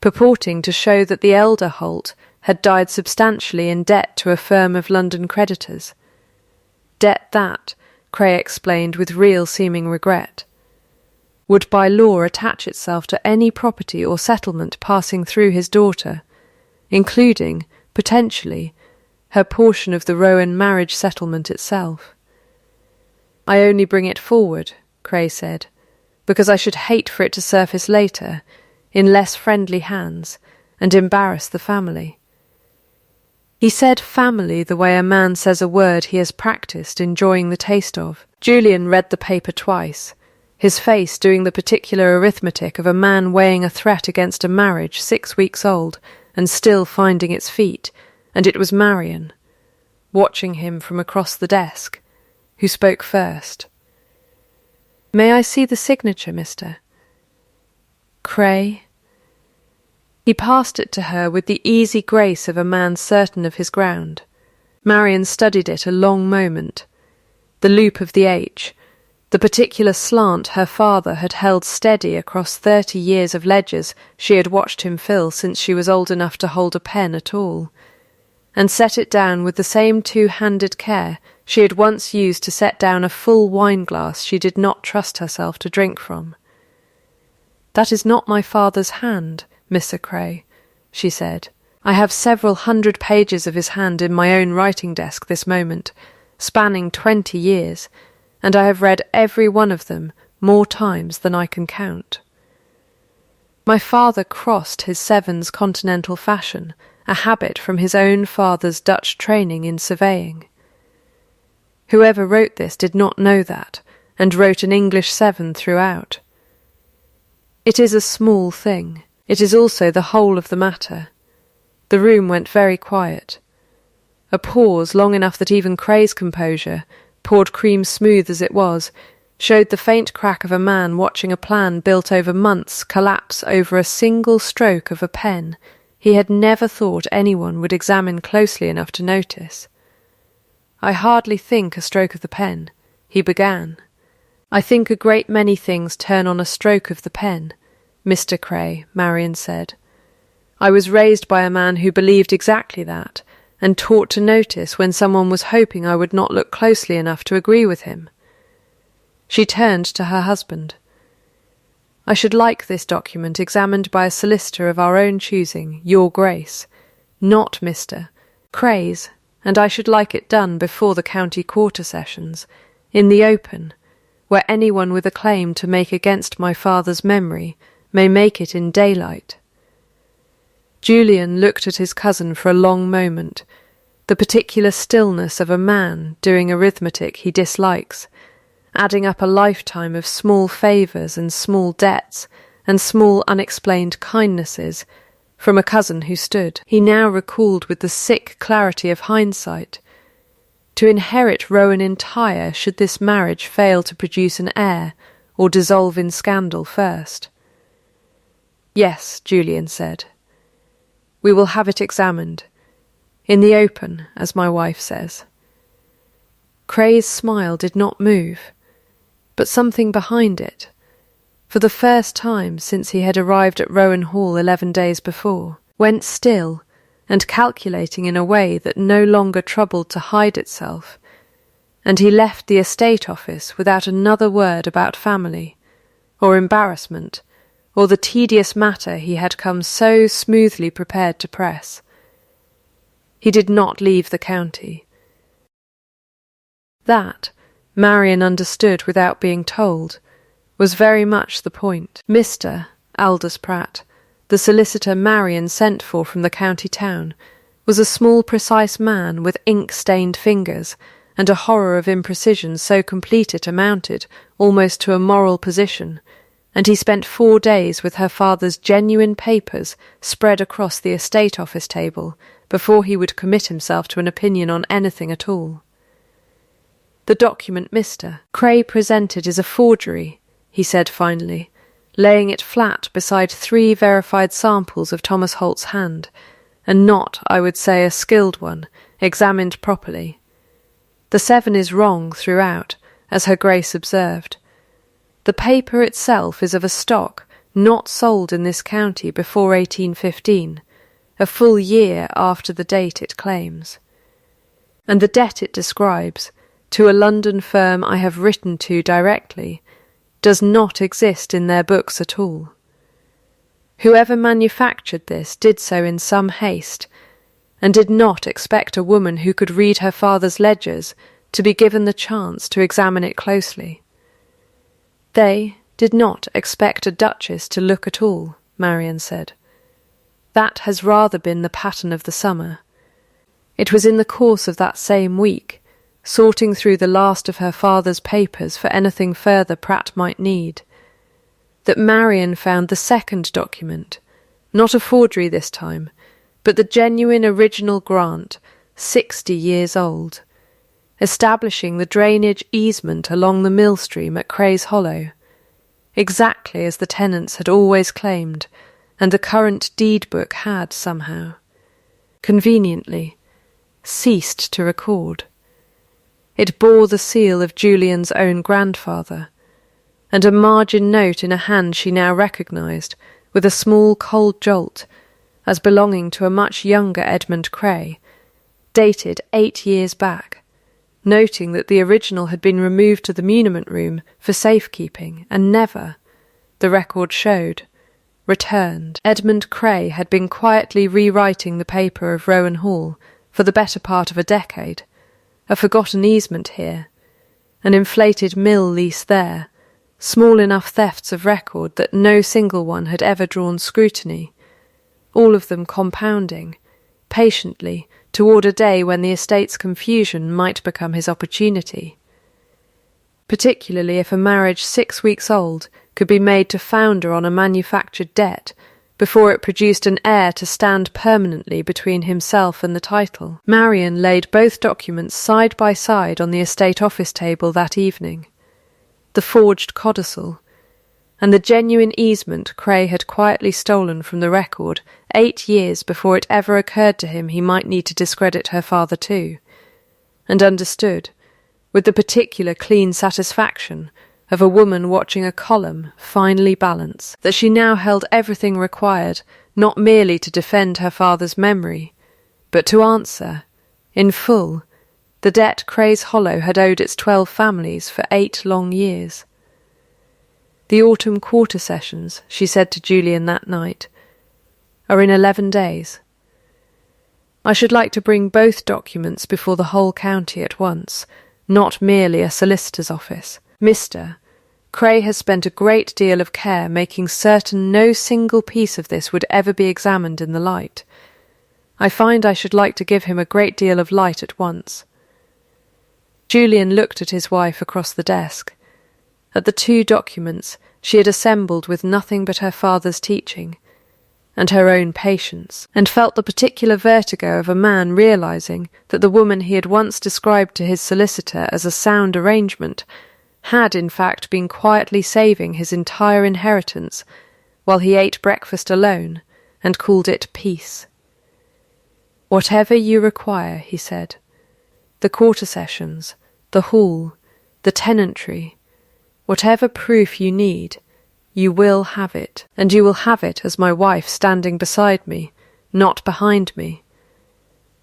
Speaker 1: purporting to show that the elder Holt had died substantially in debt to a firm of London creditors. Debt that, Cray explained with real seeming regret, would by law attach itself to any property or settlement passing through his daughter, including, potentially, her portion of the Rowan marriage settlement itself. "I only bring it forward," Cray said, "because I should hate for it to surface later, in less friendly hands, and embarrass the family." He said family the way a man says a word he has practised enjoying the taste of. Julian read the paper twice, his face doing the particular arithmetic of a man weighing a threat against a marriage 6 weeks old and still finding its feet, and it was Marian, watching him from across the desk, who spoke first. "May I see the signature, mister?" "Cray?" He passed it to her with the easy grace of a man certain of his ground. Marian studied it a long moment. The loop of the H, the particular slant her father had held steady across 30 years of ledgers she had watched him fill since she was old enough to hold a pen at all, and set it down with the same two-handed care she had once used to set down a full wine-glass she did not trust herself to drink from. "That is not my father's hand, Mr. Cray," she said. "I have several 100 pages of his hand in my own writing desk this moment, spanning 20 years, and I have read every one of them more times than I can count. My father crossed his sevens continental fashion, a habit from his own father's Dutch training in surveying. Whoever wrote this did not know that, and wrote an English 7 throughout. It is a small thing. It is also the whole of the matter." The room went very quiet. A pause long enough that even Cray's composure, poured cream smooth as it was, showed the faint crack of a man watching a plan built over months collapse over a single stroke of a pen he had never thought anyone would examine closely enough to notice. "I hardly think a stroke of the pen," he began. "I think a great many things turn on a stroke of the pen, Mr. Cray," Marian said. I was raised by a man who believed exactly that, and taught to notice when someone was hoping I would not look closely enough to agree with him. She turned to her husband. I should like this document examined by a solicitor of our own choosing, Your Grace, not Mr. Cray's, and I should like it done before the county quarter sessions, in the open, where anyone with a claim to make against my father's memory may make it in daylight. Julian looked at his cousin for a long moment, the particular stillness of a man doing arithmetic he dislikes, adding up a lifetime of small favours and small debts and small unexplained kindnesses from a cousin who stood, he now recalled with the sick clarity of hindsight, to inherit Rowan entire should this marriage fail to produce an heir or dissolve in scandal first. Yes, Julian said. We will have it examined, in the open, as my wife says. Cray's smile did not move, but something behind it, for the first time since he had arrived at Rowan Hall 11 days before, went still and calculating in a way that no longer troubled to hide itself, and he left the estate office without another word about family, or embarrassment, or the tedious matter he had come so smoothly prepared to press. He did not leave the county. That, Marian understood without being told, was very much the point. Mr. Aldous Pratt, the solicitor Marian sent for from the county town, was a small precise man with ink-stained fingers and a horror of imprecision so complete it amounted almost to a moral position, and he spent 4 days with her father's genuine papers spread across the estate office table before he would commit himself to an opinion on anything at all. The document Mr. Cray presented is a forgery, he said finally, laying it flat beside 3 verified samples of Thomas Holt's hand, and not, I would say, a skilled one, examined properly. The 7 is wrong throughout, as her Grace observed. The paper itself is of a stock not sold in this county before 1815, a full year after the date it claims. And the debt it describes, to a London firm I have written to directly, does not exist in their books at all. Whoever manufactured this did so in some haste, and did not expect a woman who could read her father's ledgers to be given the chance to examine it closely. They did not expect a duchess to look at all, Marian said. That has rather been the pattern of the summer. It was in the course of that same week, sorting through the last of her father's papers for anything further Pratt might need, that Marian found the second document, not a forgery this time, but the genuine original grant, 60 years old, establishing the drainage easement along the mill stream at Cray's Hollow, exactly as the tenants had always claimed, and the current deed book had somehow, conveniently, ceased to record. It bore the seal of Julian's own grandfather, and a margin note in a hand she now recognised, with a small cold jolt, as belonging to a much younger Edmund Cray, dated 8 years back, noting that the original had been removed to the muniment room for safekeeping, and never, the record showed, returned. Edmund Cray had been quietly rewriting the paper of Rowan Hall for the better part of a decade, a forgotten easement here, an inflated mill lease there, small enough thefts of record that no single one had ever drawn scrutiny, all of them compounding, patiently, toward a day when the estate's confusion might become his opportunity. Particularly if a marriage 6 weeks old could be made to founder on a manufactured debt before it produced an heir to stand permanently between himself and the title. Marian laid both documents side by side on the estate office table that evening. The forged codicil, and the genuine easement Cray had quietly stolen from the record 8 years before it ever occurred to him he might need to discredit her father too, and understood, with the particular clean satisfaction of a woman watching a column finely balance, that she now held everything required not merely to defend her father's memory, but to answer, in full, the debt Cray's Hollow had owed its 12 families for 8 long years. The autumn quarter sessions, she said to Julian that night, are in 11 days. I should like to bring both documents before the whole county at once, not merely a solicitor's office. Mr. Cray has spent a great deal of care making certain no single piece of this would ever be examined in the light. I find I should like to give him a great deal of light at once. Julian looked at his wife across the desk, at the 2 documents she had assembled with nothing but her father's teaching, and her own patience, and felt the particular vertigo of a man realizing that the woman he had once described to his solicitor as a sound arrangement had in fact been quietly saving his entire inheritance while he ate breakfast alone and called it peace. "Whatever you require," he said, "the quarter sessions, the hall, the tenantry, whatever proof you need, you will have it, and you will have it as my wife standing beside me, not behind me.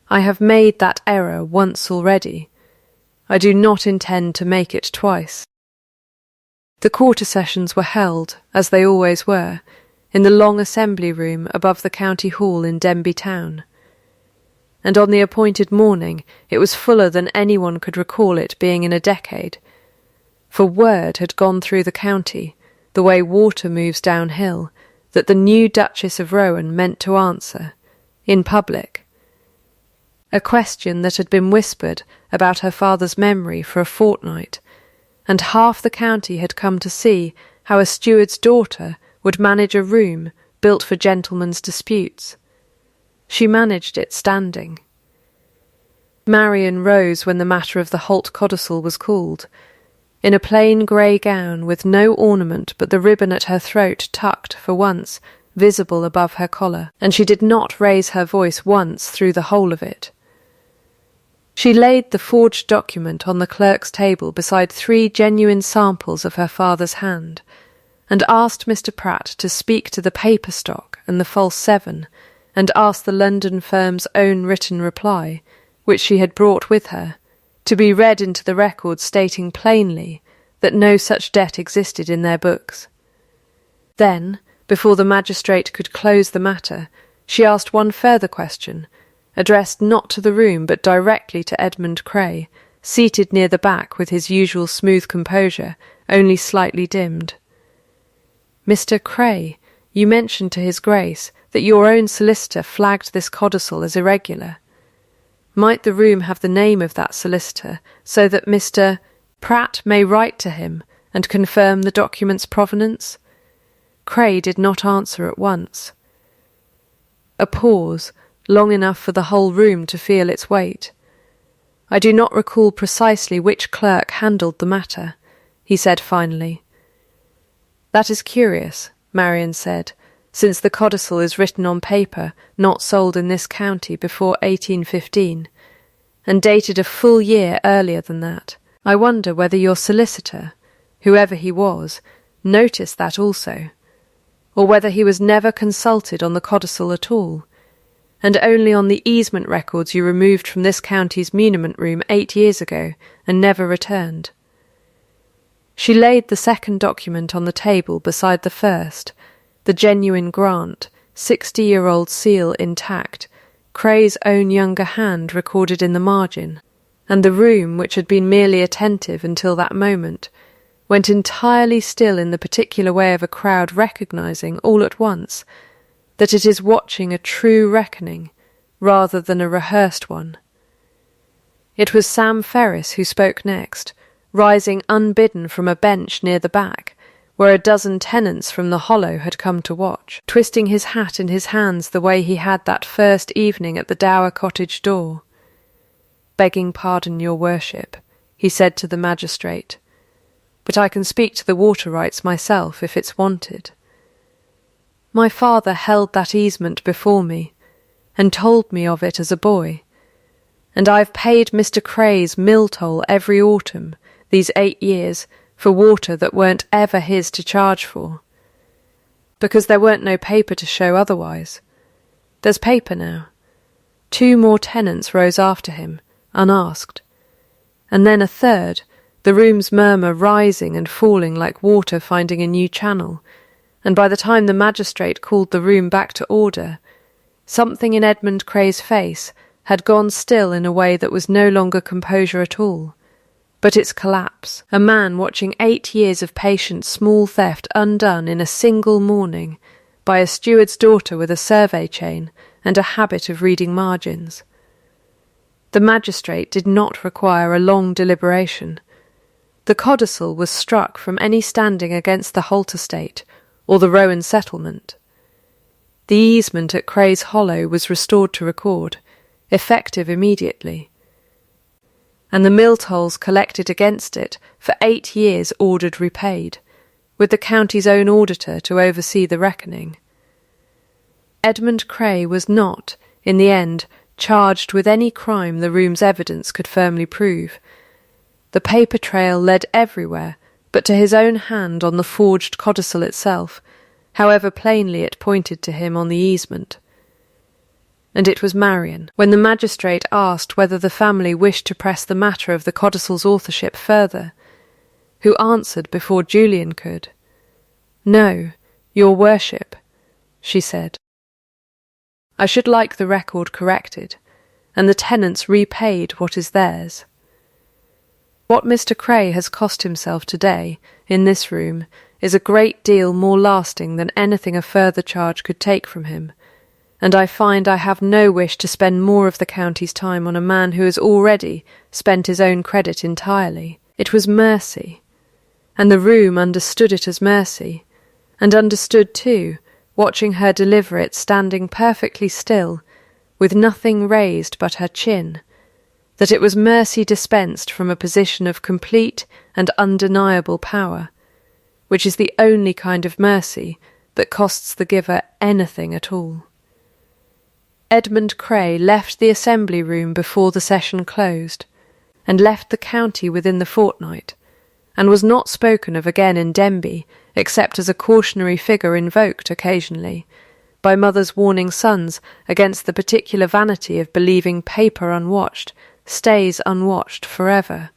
Speaker 1: I have made that error once already. I do not intend to make it twice." The quarter sessions were held, as they always were, in the long assembly room above the county hall in Denby Town. And on the appointed morning it was fuller than anyone could recall it being in a decade, for word had gone through the county, the way water moves downhill, that the new Duchess of Rowan meant to answer, in public, a question that had been whispered about her father's memory for a fortnight, and half the county had come to see how a steward's daughter would manage a room built for gentlemen's disputes. She managed it standing. Marian rose when the matter of the Holt codicil was called, in a plain grey gown with no ornament but the ribbon at her throat tucked, for once, visible above her collar, and she did not raise her voice once through the whole of it. She laid the forged document on the clerk's table beside 3 genuine samples of her father's hand, and asked Mr. Pratt to speak to the paper stock and the false 7, and ask the London firm's own written reply, which she had brought with her, to be read into the record stating plainly that no such debt existed in their books. Then, before the magistrate could close the matter, she asked one further question, addressed not to the room but directly to Edmund Cray, seated near the back with his usual smooth composure, only slightly dimmed. "Mr. Cray, you mentioned to his Grace that your own solicitor flagged this codicil as irregular. Might the room have the name of that solicitor, so that Mr. Pratt may write to him and confirm the document's provenance?" Cray did not answer at once. A pause, long enough for the whole room to feel its weight. "I do not recall precisely which clerk handled the matter," he said finally. "That is curious," Marian said, "since the codicil is written on paper not sold in this county before 1815, and dated a full year earlier than that. I wonder whether your solicitor, whoever he was, noticed that also, or whether he was never consulted on the codicil at all, and only on the easement records you removed from this county's muniment room 8 years ago and never returned." She laid the second document on the table beside the first, the genuine grant, 60-year-old seal intact, Cray's own younger hand recorded in the margin, and the room, which had been merely attentive until that moment, went entirely still in the particular way of a crowd recognizing, all at once, that it is watching a true reckoning rather than a rehearsed one. It was Sam Ferris who spoke next, rising unbidden from a bench near the back, where a dozen tenants from the Hollow had come to watch, twisting his hat in his hands the way he had that first evening at the Dower Cottage door. "Begging pardon, your worship," he said to the magistrate, "but I can speak to the water rights myself if it's wanted. My father held that easement before me, and told me of it as a boy, and I've paid Mr. Cray's mill toll every autumn, these 8 years, for water that weren't ever his to charge for. Because there weren't no paper to show otherwise. There's paper now. 2 more tenants rose after him, unasked. And then a third, the room's murmur rising and falling like water finding a new channel, and by the time the magistrate called the room back to order, something in Edmund Cray's face had gone still in a way that was no longer composure at all, but its collapse. A man watching 8 years of patient small theft undone in a single morning by a steward's daughter with a survey chain and a habit of reading margins. The magistrate did not require a long deliberation. The codicil was struck from any standing against the Holt estate or the Rowan settlement. The easement at Cray's Hollow was restored to record, effective immediately, and the mill tolls collected against it for 8 years ordered repaid, with the county's own auditor to oversee the reckoning. Edmund Cray was not, in the end, charged with any crime the room's evidence could firmly prove. The paper trail led everywhere but to his own hand on the forged codicil itself, however plainly it pointed to him on the easement. And it was Marian, when the magistrate asked whether the family wished to press the matter of the codicil's authorship further, who answered before Julian could. "No, your worship," she said. "I should like the record corrected, and the tenants repaid what is theirs. What Mr. Cray has cost himself today, in this room, is a great deal more lasting than anything a further charge could take from him, and I find I have no wish to spend more of the county's time on a man who has already spent his own credit entirely. It was mercy, and the room understood it as mercy, and understood too, watching her deliver it standing perfectly still, with nothing raised but her chin, that it was mercy dispensed from a position of complete and undeniable power, which is the only kind of mercy that costs the giver anything at all. Edmund Cray left the assembly room before the session closed, and left the county within the fortnight, and was not spoken of again in Denby except as a cautionary figure invoked occasionally by mothers warning sons against the particular vanity of believing paper unwatched stays unwatched forever.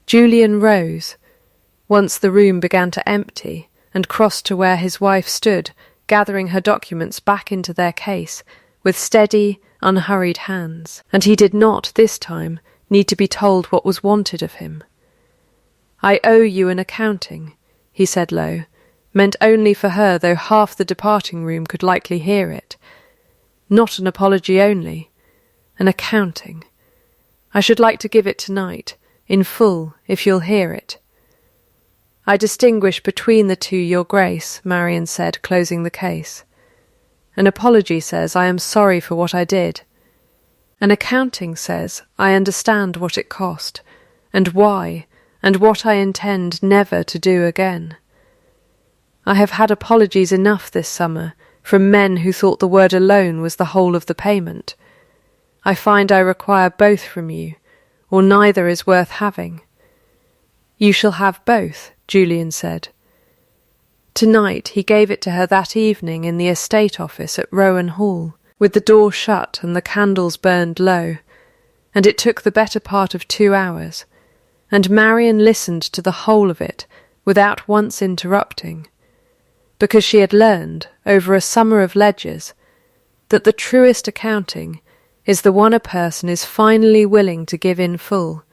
Speaker 1: Julian rose, once the room began to empty, and crossed to where his wife stood, gathering her documents back into their case with steady, unhurried hands, and he did not, this time, need to be told what was wanted of him. "I owe you an accounting," he said low, meant only for her, though half the departing room could likely hear it. "Not an apology only, an accounting. I should like to give it tonight, in full, if you'll hear it." "I distinguish between the two, your grace," Marian said, closing the case. "An apology says I am sorry for what I did. An accounting says I understand what it cost, and why, and what I intend never to do again. I have had apologies enough this summer from men who thought the word alone was the whole of the payment. I find I require both from you, or neither is worth having." "You shall have both," Julian said. Tonight he gave it to her that evening in the estate office at Rowan Hall, with the door shut and the candles burned low, and it took the better part of 2 hours, and Marian listened to the whole of it without once interrupting, because she had learned, over a summer of ledgers, that the truest accounting is the one a person is finally willing to give in full,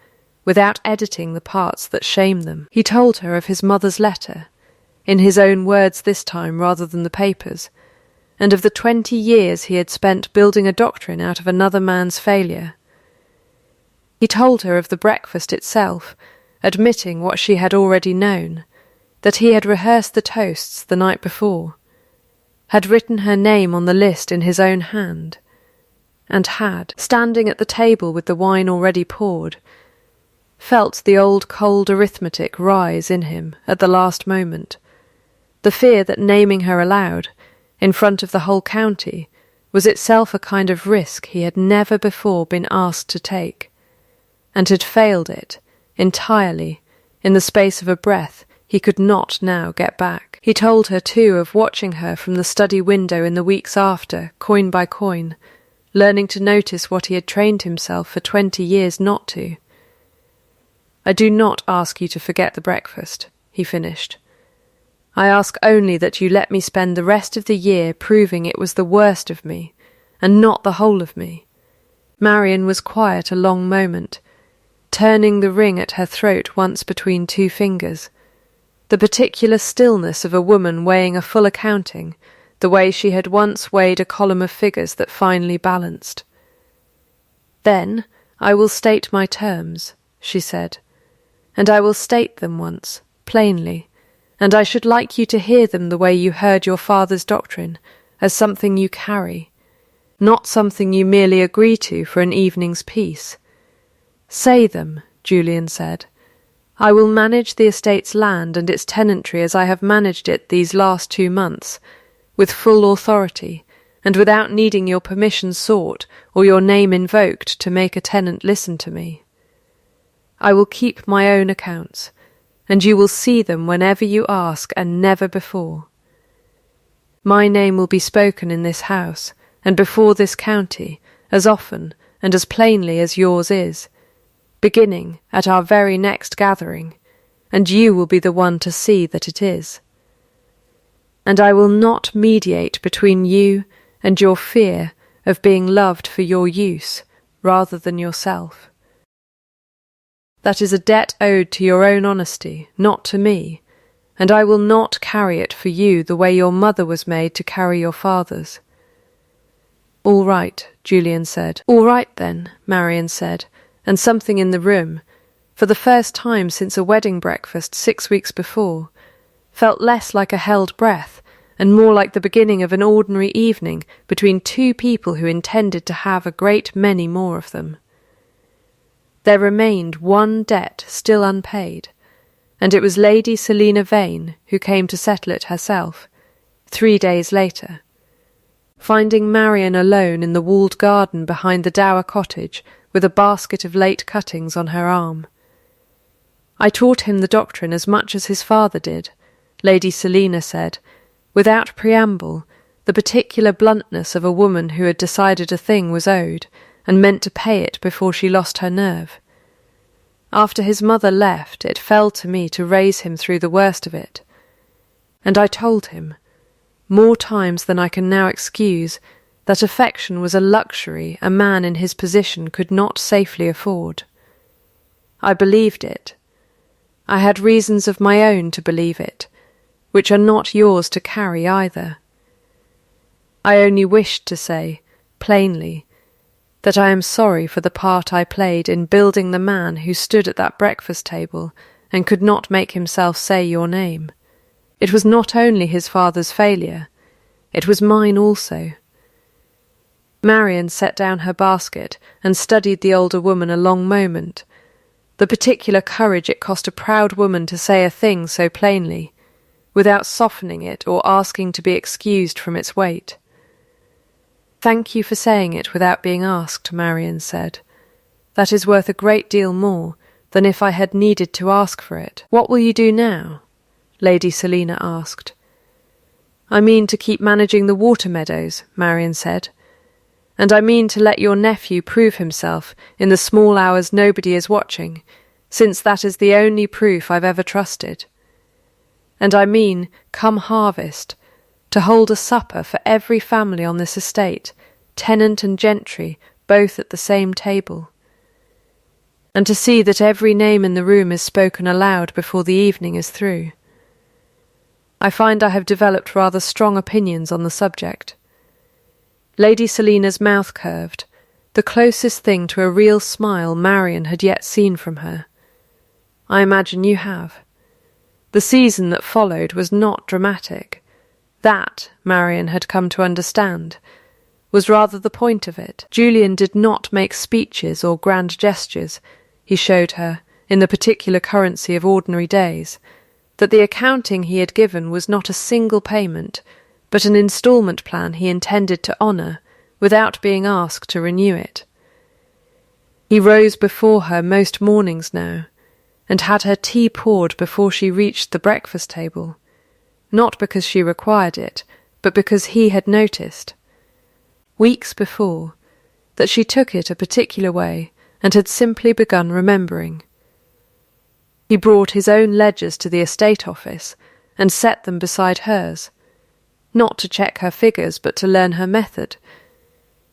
Speaker 1: without editing the parts that shame them. He told her of his mother's letter, in his own words this time rather than the papers, and of the 20 years he had spent building a doctrine out of another man's failure. He told her of the breakfast itself, admitting what she had already known, that he had rehearsed the toasts the night before, had written her name on the list in his own hand, and had, standing at the table with the wine already poured, felt the old cold arithmetic rise in him at the last moment, the fear that naming her aloud, in front of the whole county, was itself a kind of risk he had never before been asked to take, and had failed it, entirely, in the space of a breath, he could not now get back. He told her, too, of watching her from the study window in the weeks after, coin by coin, learning to notice what he had trained himself for 20 years not to. "I do not ask you to forget the breakfast," he finished. "I ask only that you let me spend the rest of the year proving it was the worst of me, and not the whole of me." Marian was quiet a long moment, turning the ring at her throat once between two fingers, the particular stillness of a woman weighing a full accounting, the way she had once weighed a column of figures that finally balanced. "Then I will state my terms," she said, "and I will state them once, plainly, and I should like you to hear them the way you heard your father's doctrine, as something you carry, not something you merely agree to for an evening's peace." "Say them," Julian said. "I will manage the estate's land and its tenantry as I have managed it these last 2 months, with full authority, and without needing your permission sought or your name invoked to make a tenant listen to me. I will keep my own accounts, and you will see them whenever you ask and never before. My name will be spoken in this house and before this county as often and as plainly as yours is, beginning at our very next gathering, and you will be the one to see that it is. And I will not mediate between you and your fear of being loved for your use rather than yourself. That is a debt owed to your own honesty, not to me, and I will not carry it for you the way your mother was made to carry your father's." "All right," Julian said. "All right, then," Marian said, and something in the room, for the first time since a wedding breakfast 6 weeks before, felt less like a held breath and more like the beginning of an ordinary evening between two people who intended to have a great many more of them. There remained one debt still unpaid, and it was Lady Selina Vane who came to settle it herself, 3 days later, finding Marian alone in the walled garden behind the dower cottage with a basket of late cuttings on her arm. "I taught him the doctrine as much as his father did," Lady Selina said, without preamble, the particular bluntness of a woman who had decided a thing was owed and meant to pay it before she lost her nerve. "After his mother left, it fell to me to raise him through the worst of it. And I told him, more times than I can now excuse, that affection was a luxury a man in his position could not safely afford. I believed it. I had reasons of my own to believe it, which are not yours to carry either. I only wished to say, plainly, that I am sorry for the part I played in building the man who stood at that breakfast table and could not make himself say your name. It was not only his father's failure, it was mine also." Marian set down her basket and studied the older woman a long moment, the particular courage it cost a proud woman to say a thing so plainly, without softening it or asking to be excused from its weight. "Thank you for saying it without being asked," Marian said. "That is worth a great deal more than if I had needed to ask for it." "What will you do now?" Lady Selina asked. "I mean to keep managing the water meadows," Marian said, "and I mean to let your nephew prove himself in the small hours nobody is watching, since that is the only proof I've ever trusted. And I mean, come harvest, to hold a supper for every family on this estate, tenant and gentry, both at the same table, and to see that every name in the room is spoken aloud before the evening is through. I find I have developed rather strong opinions on the subject." Lady Selina's mouth curved, the closest thing to a real smile Marian had yet seen from her. "I imagine you have. The season that followed was not dramatic. That, Marian had come to understand, was rather the point of it. Julian did not make speeches or grand gestures, he showed her, in the particular currency of ordinary days, that the accounting he had given was not a single payment, but an instalment plan he intended to honour, without being asked to renew it. He rose before her most mornings now, and had her tea poured before she reached the breakfast table, not because she required it, but because he had noticed, weeks before, that she took it a particular way and had simply begun remembering. He brought his own ledgers to the estate office and set them beside hers, not to check her figures but to learn her method,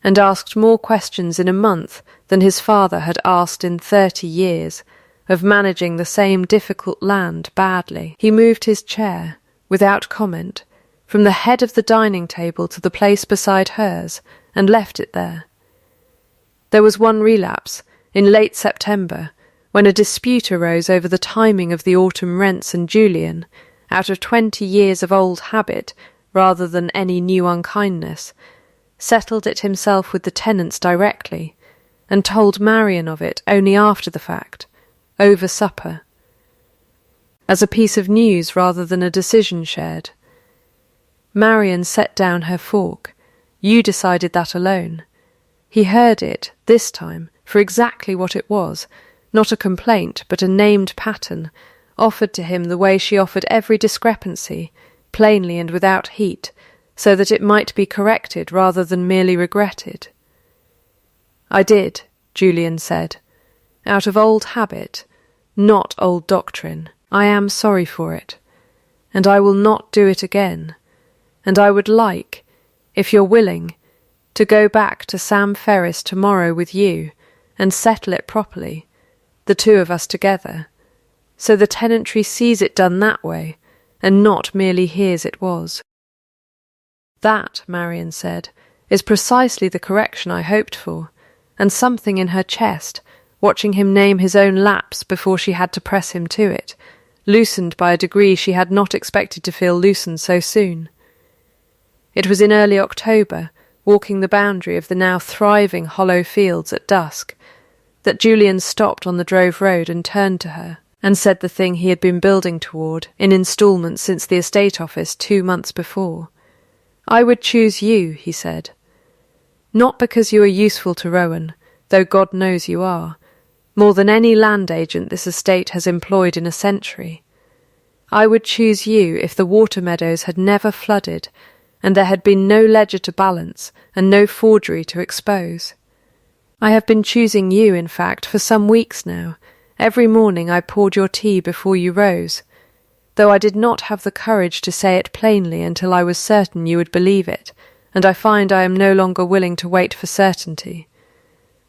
Speaker 1: and asked more questions in a month than his father had asked in 30 years, of managing the same difficult land badly. He moved his chair, without comment, from the head of the dining table to the place beside hers, and left it there. There was one relapse, in late September, when a dispute arose over the timing of the autumn rents, and Julian, out of 20 years of old habit, rather than any new unkindness, settled it himself with the tenants directly, and told Marian of it only after the fact, over supper, as a piece of news rather than a decision shared. Marian set down her fork. You decided that alone. He heard it, this time, for exactly what it was, not a complaint, but a named pattern, offered to him the way she offered every discrepancy, plainly and without heat, so that it might be corrected rather than merely regretted. I did, Julian said, out of old habit, not old doctrine. I am sorry for it, and I will not do it again, and I would like, if you're willing, to go back to Sam Ferris tomorrow with you and settle it properly, the two of us together, so the tenantry sees it done that way and not merely hears it was. That, Marian said, is precisely the correction I hoped for, and something in her chest, watching him name his own lapse before she had to press him to it, loosened by a degree she had not expected to feel loosened so soon. It was in early October, walking the boundary of the now thriving hollow fields at dusk, that Julian stopped on the drove road and turned to her, and said the thing he had been building toward, in instalments since the estate office 2 months before. I would choose you, he said. Not because you are useful to Rowan, though God knows you are, more than any land agent this estate has employed in a century. I would choose you if the water meadows had never flooded, and there had been no ledger to balance, and no forgery to expose. I have been choosing you, in fact, for some weeks now. Every morning I poured your tea before you rose, though I did not have the courage to say it plainly until I was certain you would believe it, and I find I am no longer willing to wait for certainty.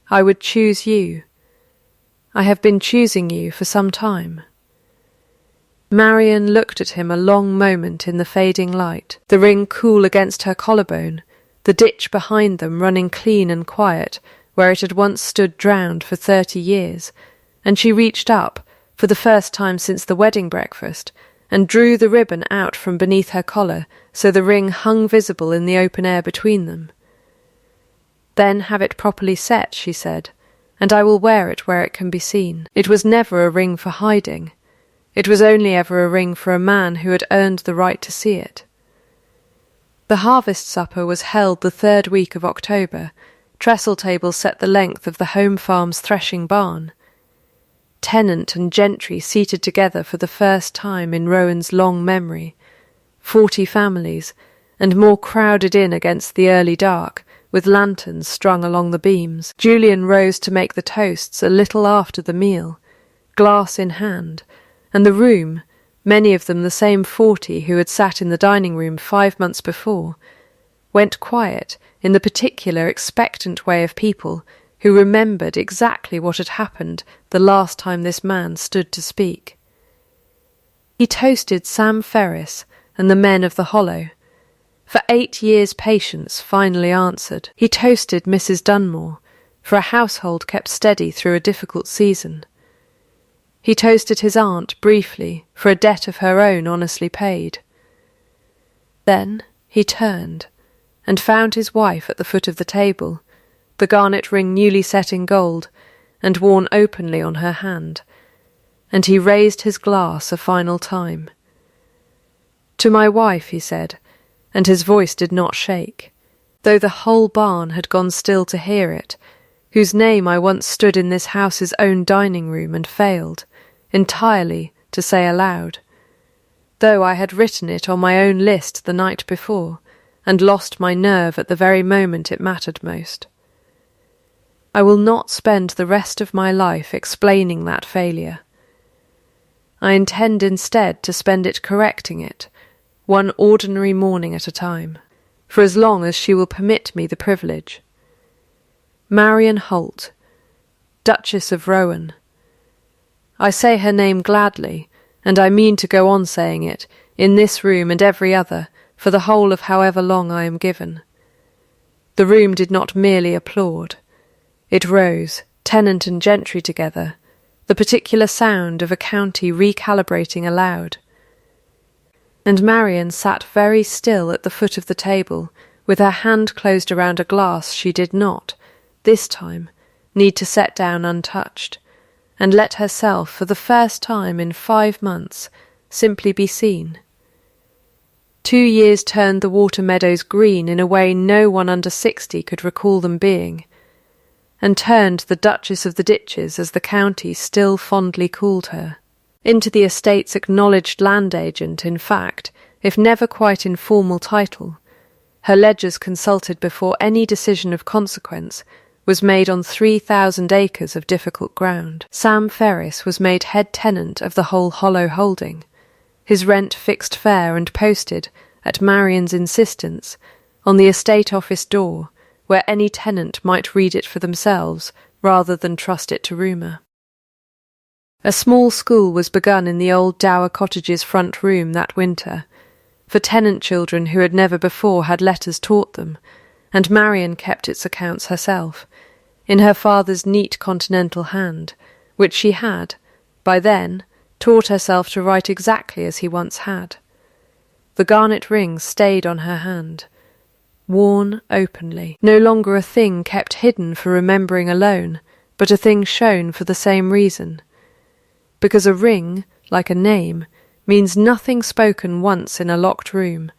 Speaker 1: I would choose you. I have been choosing you for some time. Marian looked at him a long moment in the fading light, the ring cool against her collarbone, the ditch behind them running clean and quiet where it had once stood drowned for 30 years, and she reached up, for the first time since the wedding breakfast, and drew the ribbon out from beneath her collar so the ring hung visible in the open air between them. Then have it properly set, she said, and I will wear it where it can be seen. It was never a ring for hiding. It was only ever a ring for a man who had earned the right to see it. The harvest supper was held the 3rd week of October. Trestle tables set the length of the home farm's threshing barn. Tenant and gentry seated together for the first time in Rowan's long memory. 40 families, and more crowded in against the early dark, with lanterns strung along the beams. Julian rose to make the toasts a little after the meal, glass in hand, and the room, many of them the same 40 who had sat in the dining room 5 months before, went quiet in the particular expectant way of people who remembered exactly what had happened the last time this man stood to speak. He toasted Sam Ferris and the men of the Hollow. For 8 years' patience finally answered. He toasted Mrs. Dunmore, for a household kept steady through a difficult season. He toasted his aunt briefly for a debt of her own honestly paid. Then he turned and found his wife at the foot of the table, the garnet ring newly set in gold and worn openly on her hand, and he raised his glass a final time. To my wife, he said, and his voice did not shake, though the whole barn had gone still to hear it, whose name I once stood in this house's own dining room and failed, entirely to say aloud, though I had written it on my own list the night before, and lost my nerve at the very moment it mattered most. I will not spend the rest of my life explaining that failure. I intend instead to spend it correcting it, one ordinary morning at a time, for as long as she will permit me the privilege. Marian Holt, Duchess of Rowan. I say her name gladly, and I mean to go on saying it, in this room and every other, for the whole of however long I am given. The room did not merely applaud. It rose, tenant and gentry together, the particular sound of a county recalibrating aloud. And Marian sat very still at the foot of the table, with her hand closed around a glass she did not, this time, need to set down untouched, and let herself, for the first time in 5 months, simply be seen. 2 years turned the water meadows green in a way no one under 60 could recall them being, and turned the Duchess of the Ditches, as the county still fondly called her, into the estate's acknowledged land agent, in fact, if never quite in formal title. Her ledgers consulted before any decision of consequence was made on 3,000 acres of difficult ground. Sam Ferris was made head tenant of the whole hollow holding, his rent fixed fair and posted, at Marian's insistence, on the estate office door, where any tenant might read it for themselves rather than trust it to rumour. A small school was begun in the old Dower Cottage's front room that winter, for tenant children who had never before had letters taught them, and Marian kept its accounts herself, in her father's neat continental hand, which she had, by then, taught herself to write exactly as he once had. The garnet ring stayed on her hand, worn openly, no longer a thing kept hidden for remembering alone, but a thing shown for the same reason. Because a ring, like a name, means nothing spoken once in a locked room,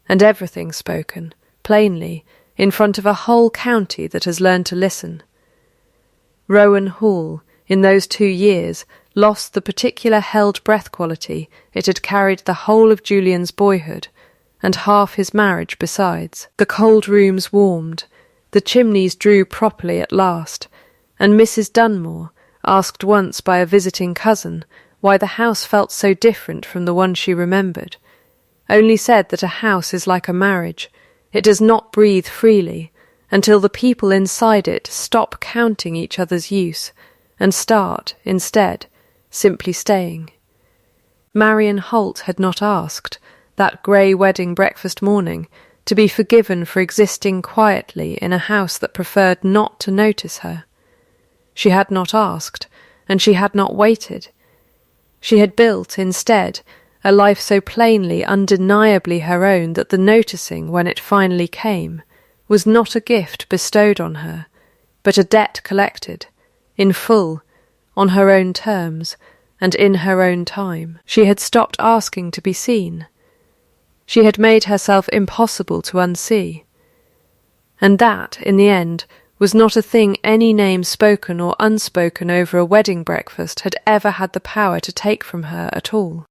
Speaker 1: and everything spoken, plainly, in front of a whole county that has learned to listen. Rowan Hall, in those 2 years, lost the particular held-breath quality it had carried the whole of Julian's boyhood, and half his marriage besides. The cold rooms warmed, the chimneys drew properly at last, and Mrs. Dunmore, asked once by a visiting cousin why the house felt so different from the one she remembered, only said that a house is like a marriage. It does not breathe freely until the people inside it stop counting each other's use and start, instead, simply staying. Marian Holt had not asked, that grey wedding breakfast morning, to be forgiven for existing quietly in a house that preferred not to notice her. She had not asked, and she had not waited. She had built, instead, a life so plainly, undeniably her own that the noticing, when it finally came, was not a gift bestowed on her, but a debt collected, in full, on her own terms, and in her own time. She had stopped asking to be seen. She had made herself impossible to unsee. And that, in the end, was not a thing any name spoken or unspoken over a wedding breakfast had ever had the power to take from her at all.